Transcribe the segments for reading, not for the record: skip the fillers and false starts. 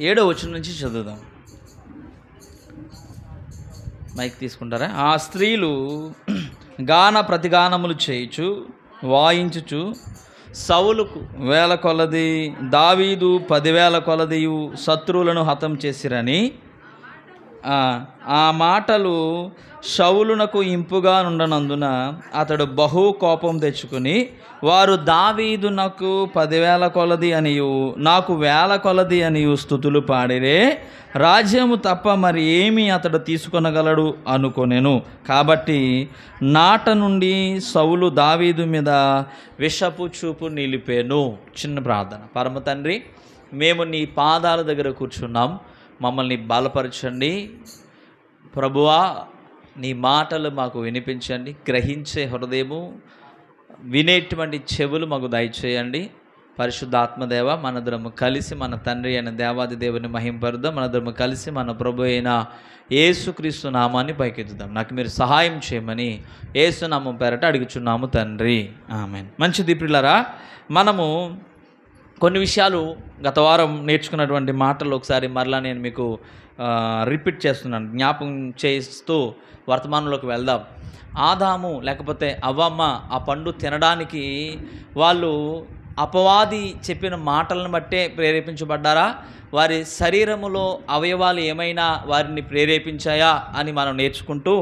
7వ వచనం నుంచి చదువుదాం. మైక్ తీసుకుంటారా? ఆ స్త్రీలు గాన ప్రతిగానములు చేయుచు వాయించుచు సౌలుకు 1000 కొలది, దావీదు 10,000 కొలదియు శత్రువులను హతం చేసిరని ఆ మాటలు సౌలునకు ఇంపుగా నుండనందున అతడు బహు కోపం తెచ్చుకుని, వారు దావీదునకు 10,000 కొలది అనియు నాకు 1000 కొలది అనియు స్తుతులు పాడిరే, రాజ్యము తప్ప మరి ఏమి అతడు తీసుకొనగలడు అనుకొనెను. కాబట్టి నాట నుండి సౌలు దావీదు మీద విషపు చూపు నిలిపెను. చిన్న ప్రార్థన. పరమ తండ్రి, మేము నీ పాదాల దగ్గర కూర్చున్నాం, మమ్మల్ని బలపరచండి ప్రభువా. నీ మాటలు మాకు వినిపించండి, గ్రహించే హృదయము, వినేటువంటి చెవులు మాకు దయచేయండి. పరిశుద్ధాత్మదేవ, మనదరము కలిసి మన తండ్రి అయిన దేవాది దేవుని మహింపరుద్దాం. మనదరము కలిసి మన ప్రభు అయిన యేసుక్రీస్తు నామాన్ని పైకెత్తుదాం. నాకు మీరు సహాయం చేయమని యేసు నామం పేరట అడుగుచున్నాము తండ్రి, ఆమేన్. మంచిది ప్రియులారా, మనము కొన్ని విషయాలు గత వారం నేర్చుకున్నటువంటి మాటలు ఒకసారి మరలా నేను మీకు రిపీట్ చేస్తున్నాను, జ్ఞాపకం చేస్తూ వర్తమానంలోకి వెళ్దాం. ఆదాము లేకపోతే అవ్వమ్మ ఆ పండు తినడానికి వాళ్ళు అపవాది చెప్పిన మాటలను బట్టే ప్రేరేపించబడ్డారా, వారి శరీరములో అవయవాలు ఏమైనా వారిని ప్రేరేపించాయా అని మనం నేర్చుకుంటూ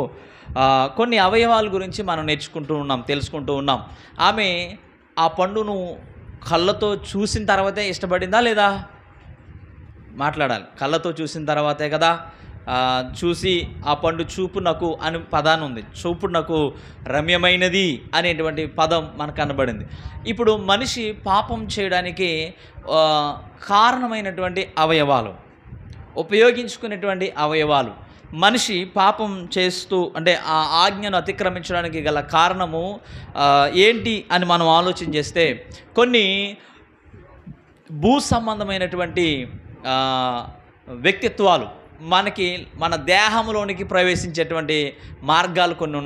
కొన్ని అవయవాల గురించి మనం నేర్చుకుంటూ ఉన్నాం, తెలుసుకుంటూ ఉన్నాం. ఆమె ఆ పండును కళ్ళతో చూసిన తర్వాతే ఇష్టపడిందా లేదా? మాట్లాడాలి. కళ్ళతో చూసిన తర్వాతే కదా. చూసి ఆ పండు చూపునకు అని పదాన్ని ఉంది, చూపునకు రమ్యమైనది అనేటువంటి పదం మనకు కనబడింది. ఇప్పుడు మనిషి పాపం చేయడానికి కారణమైనటువంటి అవయవాలు, ఉపయోగించుకునేటువంటి అవయవాలు, మనిషి పాపం చేస్తూ అంటే ఆ ఆజ్ఞను అతిక్రమించడానికి గల కారణము ఏంటి అని మనం ఆలోచన చేస్తే, కొన్ని భూ సంబంధమైనటువంటి వ్యక్తిత్వాలు మన దేహంలోనికి ప్రవేశించేటువంటి మార్గాలు కొన్ని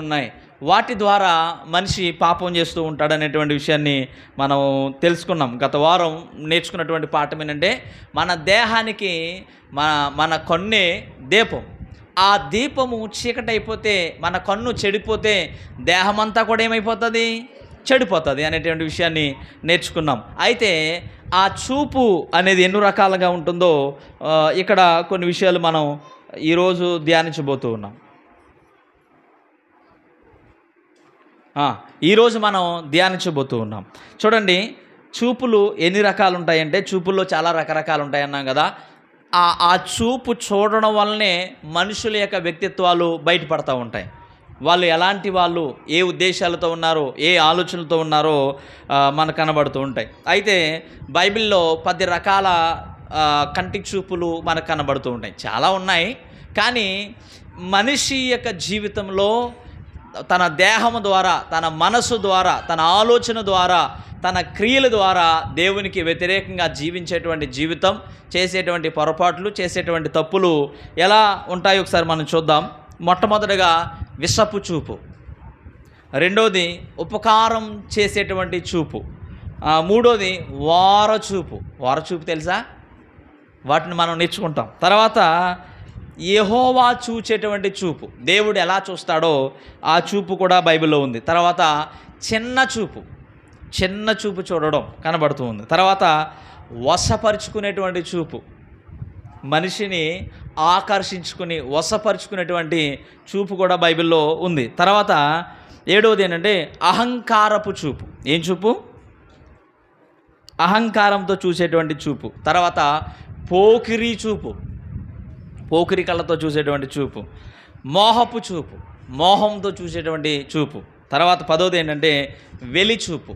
ఉన్నాయి. వాటి ద్వారా మనిషి పాపం చేస్తూ ఉంటాడనేటువంటి విషయాన్ని మనం తెలుసుకున్నాం. గత వారం నేర్చుకున్నటువంటి పాఠం ఏంటంటే, మన దేహానికి మన కన్నే దీపం. ఆ దీపము చీకటైపోతే, మన కన్ను చెడిపోతే దేహమంతా కూడా ఏమైపోతుంది? చెడిపోతుంది అనేటువంటి విషయాన్ని నేర్చుకున్నాం. అయితే ఆ చూపు అనేది ఎన్ని రకాలుగా ఉంటుందో ఇక్కడ కొన్ని విషయాలు మనం ఈరోజు ధ్యానించబోతూ ఉన్నాం. ఈరోజు మనం ధ్యానించబోతూ ఉన్నాం. చూడండి, చూపులు ఎన్ని రకాలు ఉంటాయంటే, చూపుల్లో చాలా రకరకాలు ఉంటాయన్నాం కదా. ఆ చూపు చూడడం వల్లనే మనుషుల యొక్క వ్యక్తిత్వాలు బయటపడతా ఉంటాయి. వాళ్ళు ఎలాంటి వాళ్ళు, ఏ ఉద్దేశాలతో ఉన్నారో, ఏ ఆలోచనలతో ఉన్నారో మనకు కనబడుతూ ఉంటాయి. అయితే బైబిల్లో 10 రకాల కంటి చూపులు మనకు కనబడుతూ ఉంటాయి. చాలా ఉన్నాయి, కానీ మనిషి యొక్క జీవితంలో తన దేహము ద్వారా, తన మనసు ద్వారా, తన ఆలోచన ద్వారా, తన క్రియల ద్వారా దేవునికి వ్యతిరేకంగా జీవించేటువంటి జీవితం, చేసేటువంటి పొరపాట్లు, చేసేటువంటి తప్పులు ఎలా ఉంటాయో ఒకసారి మనం చూద్దాం. మొట్టమొదటిగా విషపు చూపు, రెండోది ఉపకారం చేసేటువంటి చూపు, మూడోది వారచూపు. వారచూపు తెలుసా? వాటిని మనం నేర్చుకుంటాం. తర్వాత యెహోవా చూచేటువంటి చూపు, దేవుడు ఎలా చూస్తాడో ఆ చూపు కూడా బైబిల్లో ఉంది. తర్వాత చిన్న చూపు చూడడం కనబడుతూ ఉంది. తర్వాత వశపరుచుకునేటువంటి చూపు, మనిషిని ఆకర్షించుకుని వశపరుచుకునేటువంటి చూపు కూడా బైబిల్లో ఉంది. తర్వాత 7వది ఏంటంటే అహంకారపు చూపు. ఏం చూపు? అహంకారంతో చూసేటువంటి చూపు. తర్వాత పోకిరి చూపు, పోకిరి కళ్ళతో చూసేటువంటి చూపు. మోహపు చూపు, మోహంతో చూసేటువంటి చూపు. తర్వాత 10వది ఏంటంటే వెలి చూపు.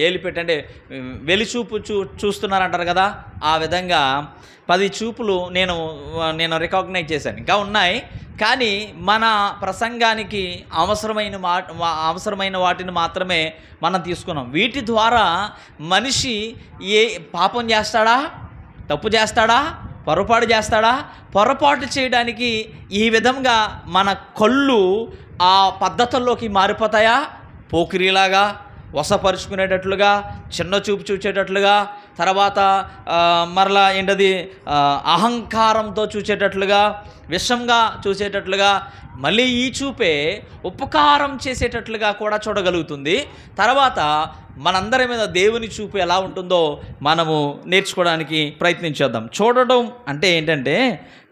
ఏలిపెట్టంటే వెలిచూపు చూస్తున్నారంటారు కదా, ఆ విధంగా 10 చూపులు నేను రికగ్నైజ్ చేశాను. ఇంకా ఉన్నాయి, కానీ మన ప్రసంగానికి అవసరమైన వాటిని మాత్రమే మనం తీసుకున్నాం. వీటి ద్వారా మనిషి పాపం చేస్తాడా, తప్పు చేస్తాడా, పొరపాటు చేస్తాడా? పొరపాటు చేయడానికి ఈ విధంగా మన కళ్ళు ఆ పద్ధతుల్లోకి మారిపోతాయా? పోకిరిలాగా వశపరుచుకునేటట్లుగా, చిన్న చూపు చూచేటట్లుగా, తర్వాత మరలా ఏంటది అహంకారంతో చూచేటట్లుగా, విషంగా చూసేటట్లుగా, మళ్ళీ ఈ చూపే ఉపకారం చేసేటట్లుగా కూడా చూడగలుగుతుంది. తర్వాత మనందరి మీద దేవుని చూపు ఎలా ఉంటుందో మనము నేర్చుకోవడానికి ప్రయత్నించేద్దాం. చూడడం అంటే ఏంటంటే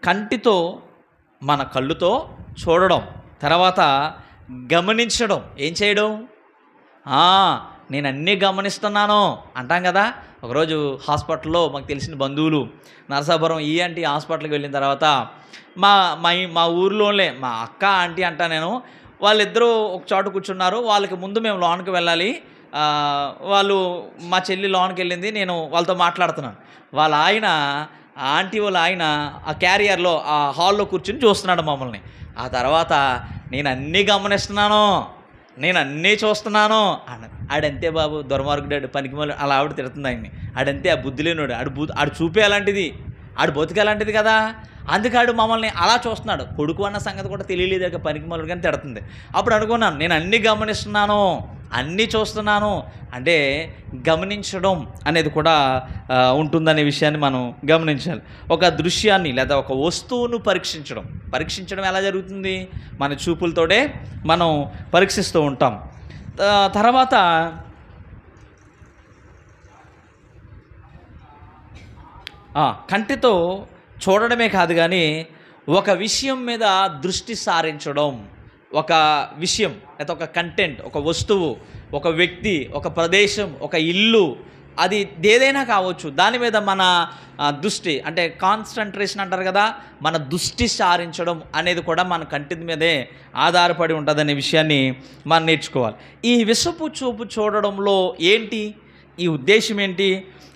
కంటితో, మన కళ్ళుతో చూడడం, తర్వాత గమనించడం. ఏం చేయడం? నేను అన్నీ గమనిస్తున్నాను అంటాం కదా. ఒకరోజు హాస్పిటల్లో మాకు తెలిసిన బంధువులు నరసాపురం ఈఎన్టీ హాస్పిటల్కి వెళ్ళిన తర్వాత మా ఊరిలోనే మా అక్క ఆంటీ అంటా నేను, వాళ్ళిద్దరూ ఒక చోట కూర్చున్నారు. వాళ్ళకి ముందు మేము లోనికి వెళ్ళాలి. వాళ్ళు మా చెల్లి లోనికి వెళ్ళింది, నేను వాళ్ళతో మాట్లాడుతున్నాను. వాళ్ళ ఆయన, ఆంటీ వాళ్ళ ఆయన ఆ క్యారియర్లో ఆ హాల్లో కూర్చుని చూస్తున్నాడు మమ్మల్ని. ఆ తర్వాత నేను అన్నీ గమనిస్తున్నాను, నేను అన్నీ చూస్తున్నాను ఆడంతే బాబు, దుర్మార్గుడాడు, పనికిమాలి, అలా ఆవిడ తిడుతుంది ఆయన్ని. ఆడంతే, ఆ బుద్ధి లేనివాడు, ఆడు చూపే అలాంటిది, ఆడు బతుకు అలాంటిది కదా, అందుకాడు మమ్మల్ని అలా చూస్తున్నాడు. కొడుకు అన్న సంగతి కూడా తెలియలేదు, పనికిమాలుడు కానీ తిడుతుంది. అప్పుడు అనుకున్నాను, నేను అన్నీ గమనిస్తున్నాను, అన్నీ చూస్తున్నాను అంటే గమనించడం అనేది కూడా ఉంటుందనే విషయాన్ని మనం గమనించాలి. ఒక దృశ్యాన్ని లేదా ఒక వస్తువును పరీక్షించడం ఎలా జరుగుతుంది? మన చూపులతోటే మనం పరీక్షిస్తూ ఉంటాం. తర్వాత కంటితో చూడడమే కాదు కానీ ఒక విషయం మీద దృష్టి సారించడం. ఒక విషయం లేదా ఒక కంటెంట్, ఒక వస్తువు, ఒక వ్యక్తి, ఒక ప్రదేశం, ఒక ఇల్లు, అది ఏదైనా కావచ్చు, దాని మీద మన దృష్టి అంటే కాన్సన్ట్రేషన్ అంటారు కదా, మన దృష్టి సారించడం అనేది కూడా మన కంటి మీదే ఆధారపడి ఉంటుందనే విషయాన్ని మనం నేర్చుకోవాలి. ఈ విషపు చూపు చూడడంలో ఏంటి, ఈ ఉద్దేశం ఏంటి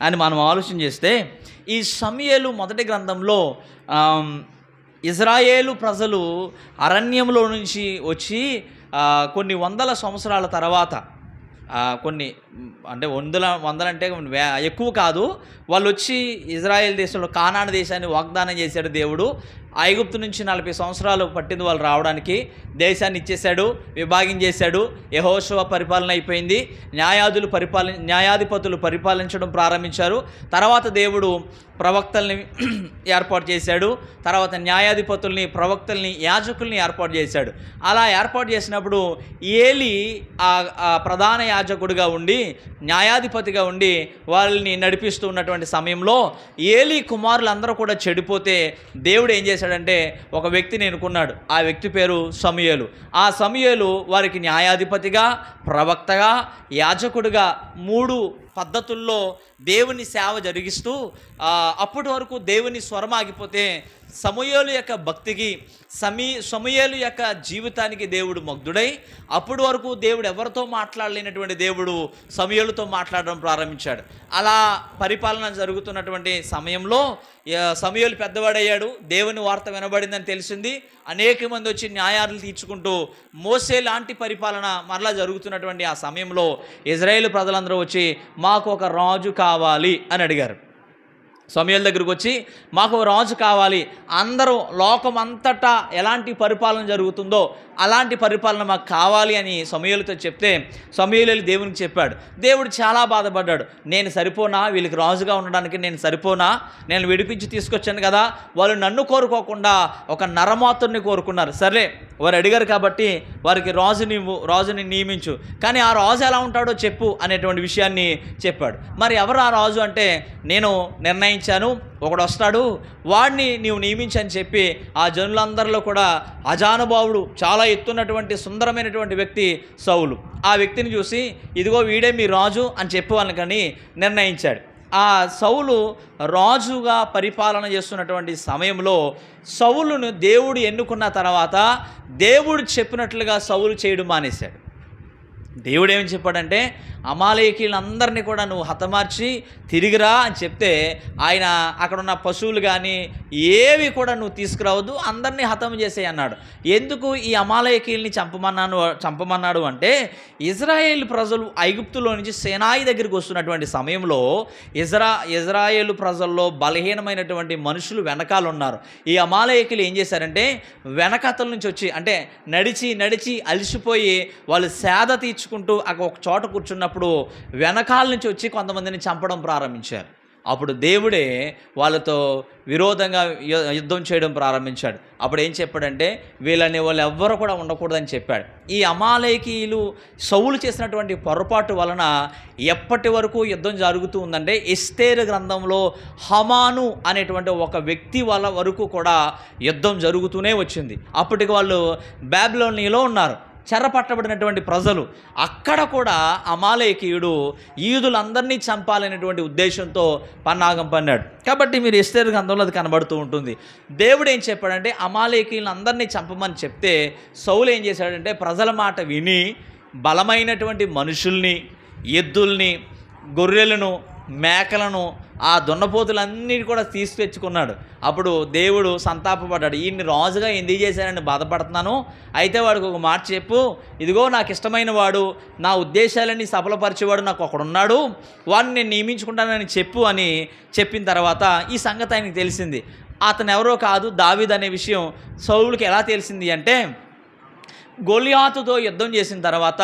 అని మనం ఆలోచన చేస్తే, ఈ సమూయేలు మొదటి గ్రంథంలో ఇజ్రాయేలు ప్రజలు అరణ్యంలో నుంచి వచ్చి కొన్ని వందల సంవత్సరాల తర్వాత, కొన్ని అంటే వందలంటే ఎక్కువ కాదు, వాళ్ళు వచ్చి ఇజ్రాయేల్ దేశంలో కానాను దేశాన్ని వాగ్దానం చేశాడు దేవుడు. ఐగుప్తు నుంచి 40 సంవత్సరాలు పట్టింది వాళ్ళు రావడానికి. దేశాన్ని ఇచ్చేశాడు, విభాగించేశాడు. యెహోషువ పరిపాలన అయిపోయింది. న్యాయాధిపతులు పరిపాలించడం ప్రారంభించారు. తర్వాత దేవుడు ప్రవక్తల్ని ఏర్పాటు చేశాడు. తర్వాత న్యాయాధిపతుల్ని, ప్రవక్తల్ని, యాజకుల్ని ఏర్పాటు చేశాడు. అలా ఏర్పాటు చేసినప్పుడు ఏలి ఆ ప్రధాన యాజకుడిగా ఉండి, న్యాయాధిపతిగా ఉండి వాళ్ళని నడిపిస్తూ ఉన్నటువంటి సమయంలో ఏలి కుమారులందరూ కూడా చెడిపోతే దేవుడు ఏం చేశాడంటే ఒక వ్యక్తిని ఎన్నుకున్నాడు. ఆ వ్యక్తి పేరు సమూయేలు. ఆ సమూయేలు వారికి న్యాయాధిపతిగా, ప్రవక్తగా, యాజకుడిగా 3 పద్ధతుల్లో దేవుని సేవ జరిగిస్తూ, అప్పటి వరకు దేవుని స్వరం ఆగిపోతే సమూయేలు యొక్క భక్తికి, సమూయేలు యొక్క జీవితానికి దేవుడు ముగ్ధుడై, అప్పటి వరకు దేవుడు ఎవరితో మాట్లాడలేనటువంటి దేవుడు సమూయేలుతో మాట్లాడడం ప్రారంభించాడు. అలా పరిపాలన జరుగుతున్నటువంటి సమయంలో సమూయేలు పెద్దవాడయ్యాడు. దేవుని వార్త వినబడిందని తెలిసింది. అనేక మంది వచ్చి న్యాయాలు తీర్చుకుంటూ మోసే లాంటి పరిపాలన మరలా జరుగుతున్నటువంటి ఆ సమయంలో ఇజ్రాయేలు ప్రజలందరూ వచ్చి మాకు ఒక రాజు కావాలి అని అడిగారు. సమూయేలు దగ్గరికి వచ్చి మాకు రాజు కావాలి, అందరూ లోకం అంతటా ఎలాంటి పరిపాలన జరుగుతుందో అలాంటి పరిపాలన మాకు కావాలి అని సమూయేలుతో చెప్తే, సమూయేలు దేవునికి చెప్పాడు. దేవుడు చాలా బాధపడ్డాడు. నేను సరిపోనా, వీళ్ళకి రాజుగా ఉండడానికి నేను సరిపోనా, నేను విడిపించి తీసుకొచ్చాను కదా, వాళ్ళు నన్ను కోరుకోకుండా ఒక నరమాతుడిని కోరుకున్నారు. సరే వారు అడిగారు కాబట్టి వారికి రాజుని నియమించు, కానీ ఆ రాజు ఎలా ఉంటాడో చెప్పు అనేటువంటి విషయాన్ని చెప్పాడు. మరి ఎవరు ఆ రాజు అంటే, నేను నిర్ణయించాను, ఒకడు వస్తాడు, వాడిని నీవు నియమించని చెప్పి ఆ జనులందరిలో కూడా అజానుభావుడు, చాలా ఎత్తున్నటువంటి సుందరమైనటువంటి వ్యక్తి సౌలు. ఆ వ్యక్తిని చూసి ఇదిగో వీడే మీ రాజు అని చెప్పేవాళ్ళని కానీ నిర్ణయించాడు. ఆ సౌలు రాజుగా పరిపాలన చేస్తున్నటువంటి సమయంలో సౌలును దేవుడు ఎన్నుకున్న తర్వాత దేవుడు చెప్పినట్లుగా సౌలు చేయడం మానేశాడు. దేవుడు ఏమని చెప్పాడంటే, అమాలేకీలందరినీ కూడా నువ్వు హతమార్చి తిరిగిరా అని చెప్తే, ఆయన అక్కడ ఉన్న పశువులు కానీ ఏవి కూడా నువ్వు తీసుకురావద్దు, అందరినీ హతం చేసేయి అన్నాడు. ఎందుకు ఈ అమాలేకీల్ని చంపమన్నాడు అంటే, ఇజ్రాయేల్ ప్రజలు ఐగుప్తులో నుంచి సేనాయి దగ్గరికి వస్తున్నటువంటి సమయంలో ఇజ్రాయేలు ప్రజల్లో బలహీనమైనటువంటి మనుషులు వెనకాల ఉన్నారు. ఈ అమాలేకీలు ఏం చేశారంటే వెనకతల నుంచి వచ్చి, అంటే నడిచి అలసిపోయి వాళ్ళు సేద తీర్చు ప్రార్థించుకుంటూ ఒక చోట కూర్చున్నప్పుడు వెనకాల నుంచి వచ్చి కొంతమందిని చంపడం ప్రారంభించారు. అప్పుడు దేవుడే వాళ్ళతో విరోధంగా యుద్ధం చేయడం ప్రారంభించాడు. అప్పుడు ఏం చెప్పాడంటే, వీళ్ళని వాళ్ళు ఎవ్వరు కూడా ఉండకూడదని చెప్పాడు. ఈ అమాలేకీయులు సౌలు చేసినటువంటి పొరపాటు వలన ఎప్పటి వరకు యుద్ధం జరుగుతూ ఉందంటే, ఎస్తేరు గ్రంథంలో హమాను అనేటువంటి ఒక వ్యక్తి వాళ్ళ వరకు కూడా యుద్ధం జరుగుతూనే వచ్చింది. అప్పటికి వాళ్ళు బాబిలోనియాలో ఉన్నారు, చెరపట్టబడినటువంటి ప్రజలు. అక్కడ కూడా అమాలేకీయుడు యూదులందరినీ చంపాలనేటువంటి ఉద్దేశంతో పన్నాగం పన్నాడు. కాబట్టి మీరు ఎస్తేరు గ్రంథంలో అది కనబడుతూ ఉంటుంది. దేవుడు ఏం చెప్పాడంటే, అమాలేకీయులను అందరినీ చంపమని చెప్తే సౌలు ఏం చేశాడంటే, ప్రజల మాట విని బలమైనటువంటి మనుషుల్ని, ఎద్దుల్ని, గొర్రెలను, మేకలను, ఆ దున్నపోతులన్నీ కూడా తీసుకొచ్చుకున్నాడు. అప్పుడు దేవుడు సంతాపపడ్డాడు. ఈయన్ని రాజుగా ఎందుకు చేశానని బాధపడుతున్నాను, అయితే వాడికి ఒక మాట చెప్పు, ఇదిగో నాకు ఇష్టమైన వాడు, నా ఉద్దేశాలన్నీ సఫలపరిచేవాడు నాకు ఒకడున్నాడు, వాడిని నేను నియమించుకుంటానని చెప్పు అని చెప్పిన తర్వాత ఈ సంగతి ఆయనకి తెలిసింది. అతను ఎవరో కాదు, దావీదు అనే విషయం సౌలుకి ఎలా తెలిసింది అంటే, గొలియాతుతో యుద్ధం చేసిన తర్వాత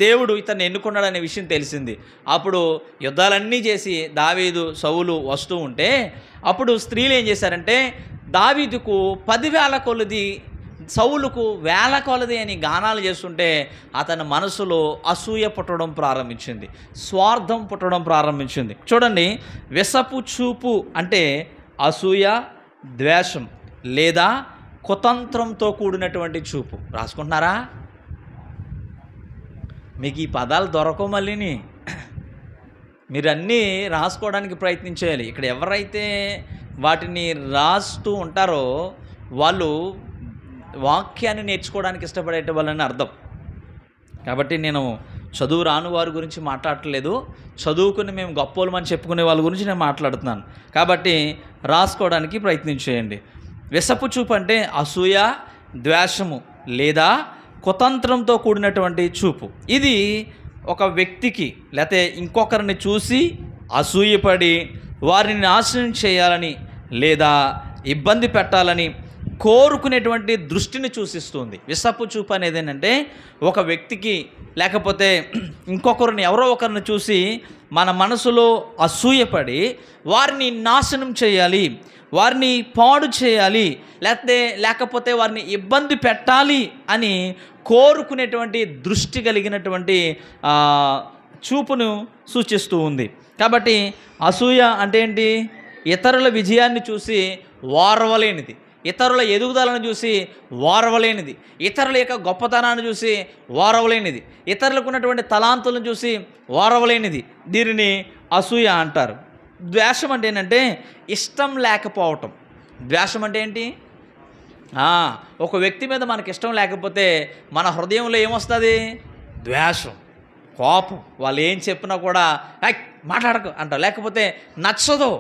దేవుడు ఇతన్ని ఎన్నుకున్నాడనే విషయం తెలిసింది. అప్పుడు యుద్ధాలన్నీ చేసి దావీదు సౌలు వస్తూ ఉంటే, అప్పుడు స్త్రీలు ఏం చేశారంటే, దావీదుకు 10,000 కొలది, సౌలుకు 1,000 కొలది అని గానాలు చేస్తుంటే అతని మనసులో అసూయ పుట్టడం ప్రారంభించింది, స్వార్థం పుట్టడం ప్రారంభించింది. చూడండి, విసపు చూపు అంటే అసూయ, ద్వేషం లేదా కుతంత్రంతో కూడినటువంటి చూపు. రాసుకుంటున్నారా? మీకు ఈ పదాలు దొరకవు, మళ్ళీని మీరు అన్నీ రాసుకోవడానికి ప్రయత్నం చేయాలి. ఇక్కడ ఎవరైతే వాటిని రాస్తూ ఉంటారో వాళ్ళు వాక్యాన్ని నేర్చుకోవడానికి ఇష్టపడేట వాళ్ళని అర్థం. కాబట్టి నేను చదువు రాని వారి గురించి మాట్లాడట్లేదు, చదువుకుని మేము గొప్పోళ్ళమని చెప్పుకునే వాళ్ళ గురించి నేను మాట్లాడుతున్నాను. కాబట్టి రాసుకోవడానికి ప్రయత్నం చేయండి. విసపు చూపు అంటే అసూయ, ద్వేషము లేదా కుతంత్రంతో కూడినటువంటి చూపు. ఇది ఒక వ్యక్తికి లేకపోతే ఇంకొకరిని చూసి అసూయపడి వారిని నాశనం చేయాలని లేదా ఇబ్బంది పెట్టాలని కోరుకునేటువంటి దృష్టిని సూచిస్తుంది. విసపు చూపు అనేది ఏంటంటే, ఒక వ్యక్తికి లేకపోతే ఇంకొకరిని ఎవరో ఒకరిని చూసి మన మనసులో అసూయపడి వారిని నాశనం చేయాలి, వారిని పాడు చేయాలి, లేకపోతే వారిని ఇబ్బంది పెట్టాలి అని కోరుకునేటువంటి దృష్టి కలిగినటువంటి చూపును సూచిస్తూ ఉంది. కాబట్టి అసూయ అంటే ఏంటి? ఇతరుల విజయాన్ని చూసి వారవలేనిది, ఇతరుల ఎదుగుదలను చూసి వారవలేనిది, ఇతరుల యొక్క గొప్పతనాన్ని చూసి వారవలేనిది, ఇతరులకు ఉన్నటువంటి తలాంతులను చూసి వారవలేనిది. దీనిని అసూయ అంటారు. ద్వేషం అంటే ఏంటంటే ఇష్టం లేకపోవటం. ద్వేషం అంటే ఏంటి? ఒక వ్యక్తి మీద మనకి ఇష్టం లేకపోతే మన హృదయంలో ఏమొస్తుంది? ద్వేషం, కోపం. వాళ్ళు ఏం చెప్పినా కూడా మాట్లాడకు అంటారు. లేకపోతే నచ్చదు,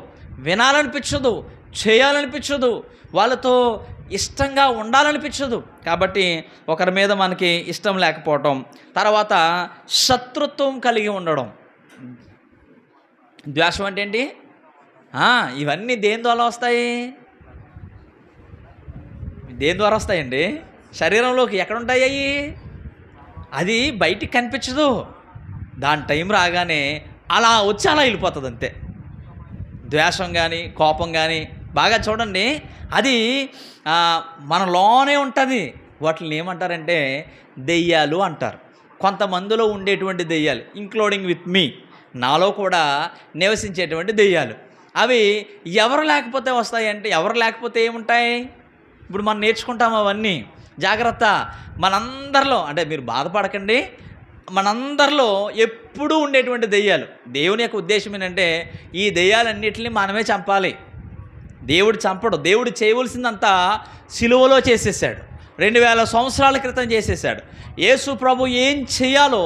వినాలనిపించదు, చేయాలనిపించదు, వాళ్ళతో ఇష్టంగా ఉండాలనిపించదు. కాబట్టి ఒకరి మీద మనకి ఇష్టం లేకపోవటం. తర్వాత శత్రుత్వం కలిగి ఉండడం. ద్వేషం అంటే ఏంటి? ఇవన్నీ దేని ద్వారా వస్తాయి? దేని ద్వారా వస్తాయండి? శరీరంలోకి ఎక్కడుంటాయి అవి? అది బయటికి కనిపించదు, దాని టైం రాగానే అలా వచ్చి అలా వెళ్ళిపోతుంది అంతే. ద్వేషం కానీ కోపం కానీ బాగా చూడండి, అది మనలోనే ఉంటుంది. వాటిని ఏమంటారంటే దెయ్యాలు అంటారు. కొంతమందిలో ఉండేటువంటి దెయ్యాలు, ఇంక్లూడింగ్ విత్ మీ, నాలో కూడా నివసించేటువంటి దెయ్యాలు. అవి ఎవరు లేకపోతే వస్తాయి అంటే, ఎవరు లేకపోతే ఏముంటాయి? ఇప్పుడు మనం నేర్చుకుంటాం అవన్నీ. జాగ్రత్త. మనందరిలో, అంటే మీరు బాధపడకండి, మనందరిలో ఎప్పుడూ ఉండేటువంటి దెయ్యాలు. దేవుని యొక్క ఉద్దేశం ఏంటంటే ఈ దెయ్యాలన్నిటిని మనమే చంపాలి. దేవుడు చంపడు. దేవుడు చేయవలసిందంతా సిలువలో చేసేసాడు, 2000 సంవత్సరాల క్రితం చేసేసాడు. యేసు ప్రభు ఏం చేయాలో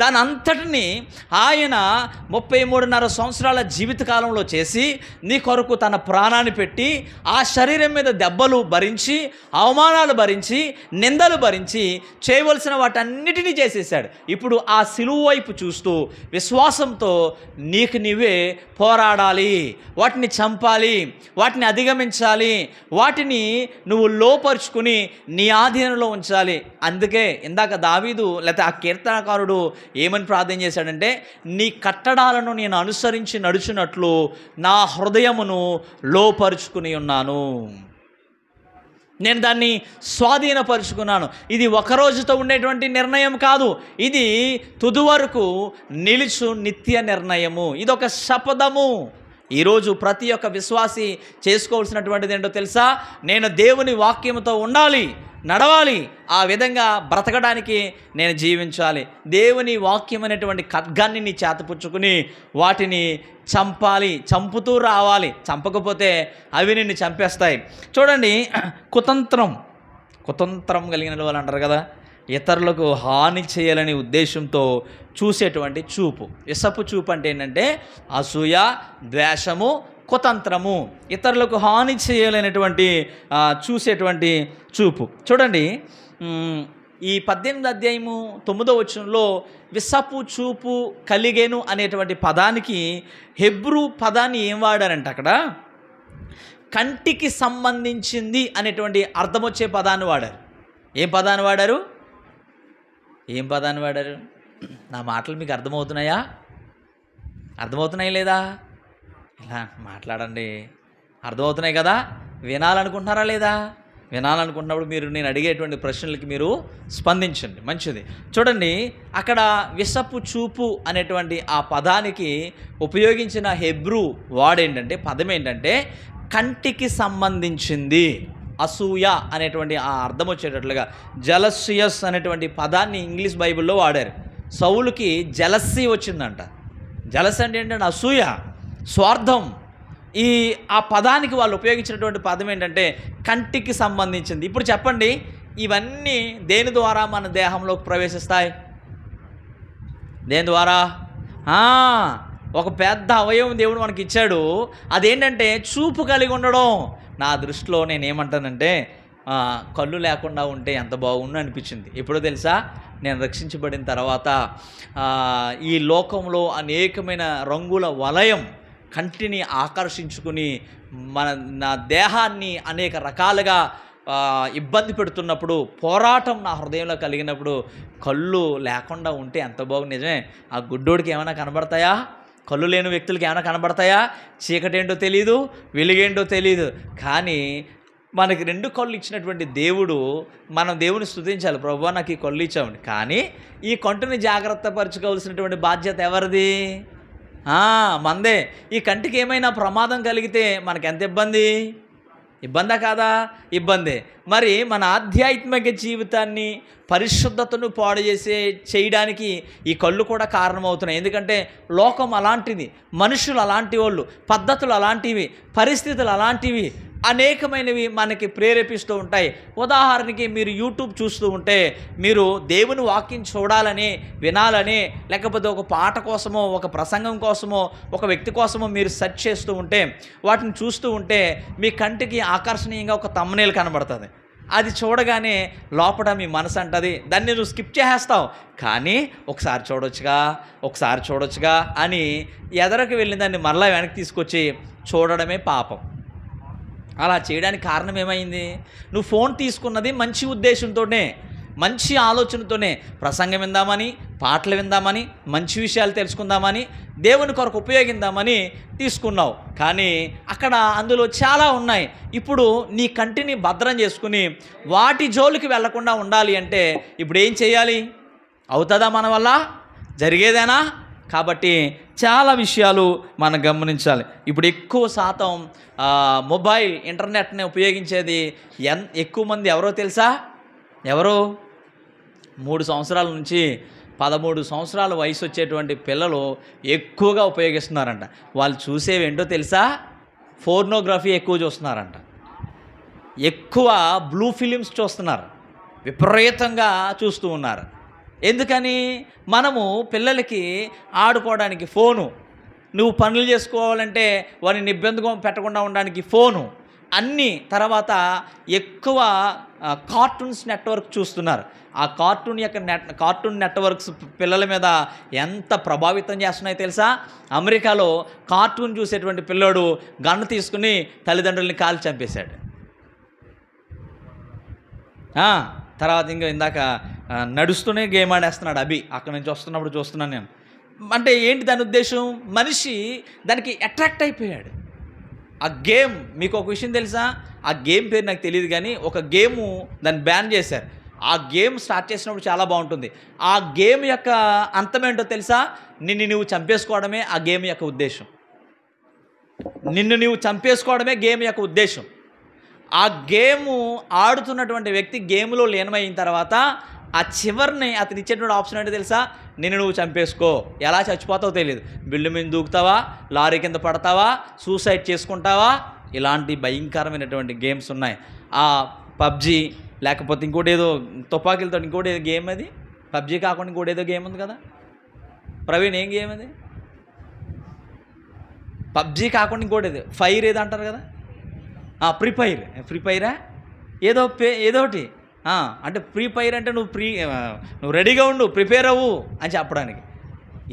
దాని అంతటిని ఆయన 33.5 సంవత్సరాల జీవితకాలంలో చేసి నీ కొరకు తన ప్రాణాన్ని పెట్టి ఆ శరీరం మీద దెబ్బలు భరించి, అవమానాలు భరించి, నిందలు భరించి చేయవలసిన వాటన్నిటినీ చేసేసాడు. ఇప్పుడు ఆ సిలువ వైపు చూస్తూ విశ్వాసంతో నీకు నీవే పోరాడాలి, వాటిని చంపాలి, వాటిని అధిగమించాలి, వాటిని నువ్వు లోపరుచుకుని నీ నీ ఆధీనంలో ఉంచాలి. అందుకే ఇందాక దావీదు లేకపోతే ఆ కీర్తనకారుడు ఏమని ప్రార్థన చేశాడంటే, నీ కట్టడాలను నేను అనుసరించి నడుచున్నట్లు నా హృదయమును లోపరుచుకుని ఉన్నాను, నేను దాన్ని స్వాధీనపరుచుకున్నాను. ఇది ఒకరోజుతో ఉండేటువంటి నిర్ణయం కాదు, ఇది తుది వరకు నిలుచు నిత్య నిర్ణయము. ఇదొక శపథము. ఈరోజు ప్రతి ఒక్క విశ్వాసి చేసుకోవాల్సినటువంటిది ఏంటో తెలుసా? నేను దేవుని వాక్యంతో ఉండాలి, నడవాలి, ఆ విధంగా బ్రతకడానికి నేను జీవించాలి. దేవుని వాక్యం అనేటువంటి ఖడ్గాన్ని నీ చేతపుచ్చుకుని వాటిని చంపాలి, చంపుతూ రావాలి. చంపకపోతే అవి నిన్ను చంపేస్తాయి. చూడండి, కుతంత్రం కలిగిన వాళ్ళు అంటారు కదా, ఇతరులకు హాని చేయాలనే ఉద్దేశంతో చూసేటువంటి చూపు. విసపు చూపు అంటే ఏంటంటే అసూయ, ద్వేషము, కుతంత్రము, ఇతరులకు హాని చేయాలనేటువంటి చూసేటువంటి చూపు. చూడండి, ఈ 18వ అధ్యాయము 9వ వచనంలో విసపు చూపు కలిగేను అనేటువంటి పదానికి హెబ్రూ పదాన్ని ఏం వాడారంటే అక్కడ కంటికి సంబంధించింది అనేటువంటి అర్థం వచ్చే పదాన్ని వాడారు. ఏం పదాన్ని వాడారు? నా మాటలు మీకు అర్థమవుతున్నాయా? అర్థమవుతున్నాయి లేదా? ఇలా మాట్లాడండి. అర్థమవుతున్నాయి కదా? వినాలనుకుంటున్నారా లేదా? వినాలనుకుంటున్నప్పుడు మీరు నేను అడిగేటువంటి ప్రశ్నలకి మీరు స్పందించండి. మంచిది. చూడండి, అక్కడ విసపు చూపు అనేటువంటి ఆ పదానికి ఉపయోగించిన హెబ్రూ వాడేంటంటే పదం ఏంటంటే కంటికి సంబంధించింది. అసూయ అనేటువంటి ఆ అర్థం వచ్చేటట్లుగా జలసియస్ అనేటువంటి పదాన్ని ఇంగ్లీష్ బైబిల్లో వాడారు. సౌలుకి జలస్సీ వచ్చిందంట. జలస్ అంటే ఏంటంటే అసూయ, స్వార్థం. ఆ పదానికి వాళ్ళు ఉపయోగించినటువంటి పదం ఏంటంటే కంటికి సంబంధించింది. ఇప్పుడు చెప్పండి, ఇవన్నీ దేని ద్వారా మన దేహంలోకి ప్రవేశిస్తాయి? దేని ద్వారా? ఒక పెద్ద అవయవం దేవుడు మనకి ఇచ్చాడు. అదేంటంటే చూపు కలిగి ఉండడం. నా దృష్టిలో నేనేమంటానంటే కళ్ళు లేకుండా ఉంటే ఎంత బాగుండు అనిపించింది. ఎప్పుడో తెలుసా? నేను రక్షించబడిన తర్వాత ఈ లోకంలో అనేకమైన రంగుల వలయం కంటిని ఆకర్షించుకుని నా దేహాన్ని అనేక రకాలుగా ఇబ్బంది పెడుతున్నప్పుడు, పోరాటం నా హృదయంలో కలిగినప్పుడు కళ్ళు లేకుండా ఉంటే ఎంత బాగుంది. నిజమే, ఆ గుడ్డోడికి ఏమైనా కనబడతాయా? కళ్ళు లేని వ్యక్తులకి ఏమైనా కనబడతాయా? చీకటేంటో తెలీదు, వెలుగేంటో తెలీదు. కానీ మనకి 2 కళ్ళు ఇచ్చినటువంటి దేవుడు, మనం దేవుని స్తుతించాలి. ప్రభువా నాకు ఈ కళ్ళు ఇచ్చామని. కానీ ఈ కంటిని జాగ్రత్త పరచుకోవాల్సినటువంటి బాధ్యత ఎవరిది? మందే. ఈ కంటికి ఏమైనా ప్రమాదం కలిగితే మనకెంత ఇబ్బందా కాదా? ఇబ్బందే. మరి మన ఆధ్యాత్మిక జీవితాన్ని, పరిశుద్ధతను పాడు చేయడానికి ఈ కళ్ళు కూడా కారణమవుతున్నాయి. ఎందుకంటే లోకం అలాంటిది, మనుషులు అలాంటి వాళ్ళు, పద్ధతులు అలాంటివి, పరిస్థితులు అలాంటివి, అనేకమైనవి మనకి ప్రేరేపిస్తూ ఉంటాయి. ఉదాహరణకి మీరు యూట్యూబ్ చూస్తూ ఉంటే మీరు దేవుని వాక్యం చూడాలని, వినాలని, లేకపోతే ఒక పాట కోసమో, ఒక ప్రసంగం కోసమో, ఒక వ్యక్తి కోసమో మీరు సెర్చ్ చేస్తూ ఉంటే, వాటిని చూస్తూ ఉంటే మీ కంటికి ఆకర్షణీయంగా ఒక థంబ్నెయిల్ కనబడుతుంది. అది చూడగానే లోపల మీ మనసు అంటది, దాన్ని నువ్వు స్కిప్ చేసేస్తావు. కానీ ఒకసారి చూడొచ్చుగా అని ఎదరకు వెళ్ళిన దాన్ని మరలా వెనక్కి తీసుకొచ్చి చూడడమే పాపం. అలా చేయడానికి కారణం ఏమైంది? నువ్వు ఫోన్ తీసుకున్నది మంచి ఉద్దేశంతోనే, మంచి ఆలోచనతోనే, ప్రసంగం విందామని, పాటలు విందామని, మంచి విషయాలు తెలుసుకుందామని, దేవుని కొరకు ఉపయోగిందామని తీసుకున్నావు. కానీ అక్కడ అందులో చాలా ఉన్నాయి. ఇప్పుడు నీ కంటిని భద్రం చేసుకుని వాటి జోలికి వెళ్లకుండా ఉండాలి అంటే ఇప్పుడు ఏం చేయాలి? అవుతుందా మన వల్ల? జరిగేదేనా? కాబట్టి చాలా విషయాలు మనం గమనించాలి. ఇప్పుడు ఎక్కువ శాతం మొబైల్, ఇంటర్నెట్ని ఉపయోగించేది ఎక్కువ మంది ఎవరో తెలుసా? 3 సంవత్సరాల నుంచి 13 సంవత్సరాల వయసు వచ్చేటువంటి పిల్లలు ఎక్కువగా ఉపయోగిస్తున్నారంట. వాళ్ళు చూసేవేంటో తెలుసా? పోర్నోగ్రఫీ ఎక్కువ చూస్తున్నారంట. ఎక్కువ బ్లూ ఫిలిమ్స్ చూస్తున్నారు, విపరీతంగా చూస్తూ ఉన్నారు. ఎందుకని? మనము పిల్లలకి ఆడుకోవడానికి ఫోను, నువ్వు పనులు చేసుకోవాలంటే వారిని ఇబ్బందిగా పెట్టకుండా ఉండడానికి ఫోను, అన్నీ. తర్వాత ఎక్కువ కార్టూన్స్ నెట్వర్క్ చూస్తున్నారు. ఆ కార్టూన్ నెట్వర్క్స్ పిల్లల మీద ఎంత ప్రభావితం చేస్తున్నాయో తెలుసా? అమెరికాలో కార్టూన్ చూసేటువంటి పిల్లోడు గన్ను తీసుకుని తల్లిదండ్రుల్ని కాల్చి చంపేశాడు. తర్వాత ఇంకా ఇందాక నడుస్తూనే గేమ్ ఆడేస్తున్నాడు అభి, అక్కడి నుంచి వస్తున్నప్పుడు చూస్తున్నాను నేను. అంటే ఏంటి దాని ఉద్దేశం? మనిషి దానికి అట్రాక్ట్ అయిపోయాడు. ఆ గేమ్, మీకు ఒక విషయం తెలుసా? ఆ గేమ్ పేరు నాకు తెలియదు కానీ ఒక గేము దాన్ని బ్యాన్ చేశారు. ఆ గేమ్ స్టార్ట్ చేసినప్పుడు చాలా బాగుంటుంది. ఆ గేమ్ యొక్క అంతమేంటో తెలుసా? నిన్ను నువ్వు చంపేసుకోవడమే ఆ గేమ్ యొక్క ఉద్దేశం. నిన్ను నువ్వు చంపేసుకోవడమే గేమ్ యొక్క ఉద్దేశం. ఆ గేము ఆడుతున్నటువంటి వ్యక్తి గేమ్లో లీనమైన తర్వాత ఆ చివరిని అతను ఇచ్చేటువంటి ఆప్షన్ ఏంటో తెలుసా? నిన్ను నువ్వు చంపేసుకో. ఎలా చచ్చిపోతావో తెలియదు. బిల్లు మీద దూకుతావా, లారీ కింద పడతావా, సూసైడ్ చేసుకుంటావా, ఇలాంటి భయంకరమైనటువంటి గేమ్స్ ఉన్నాయి. ఆ పబ్జీ, లేకపోతే ఇంకోటి ఏదో తుపాకీలతో ఇంకోటి ఏదో గేమ్, అది పబ్జీ కాకుండా ఇంకోటి ఏదో గేమ్ ఉంది కదా ప్రవీణ్, ఏం గేమ్ అది? పబ్జీ కాకుండా ఇంకోటి ఏదో ఫైర్ ఏదో అంటారు కదా, ఫ్రీ ఫైరా ఏదోటి. అంటే ఫ్రీ ఫైర్ అంటే నువ్వు రెడీగా ఉండు, ప్రిపేర్ అవ్వు అని చెప్పడానికి.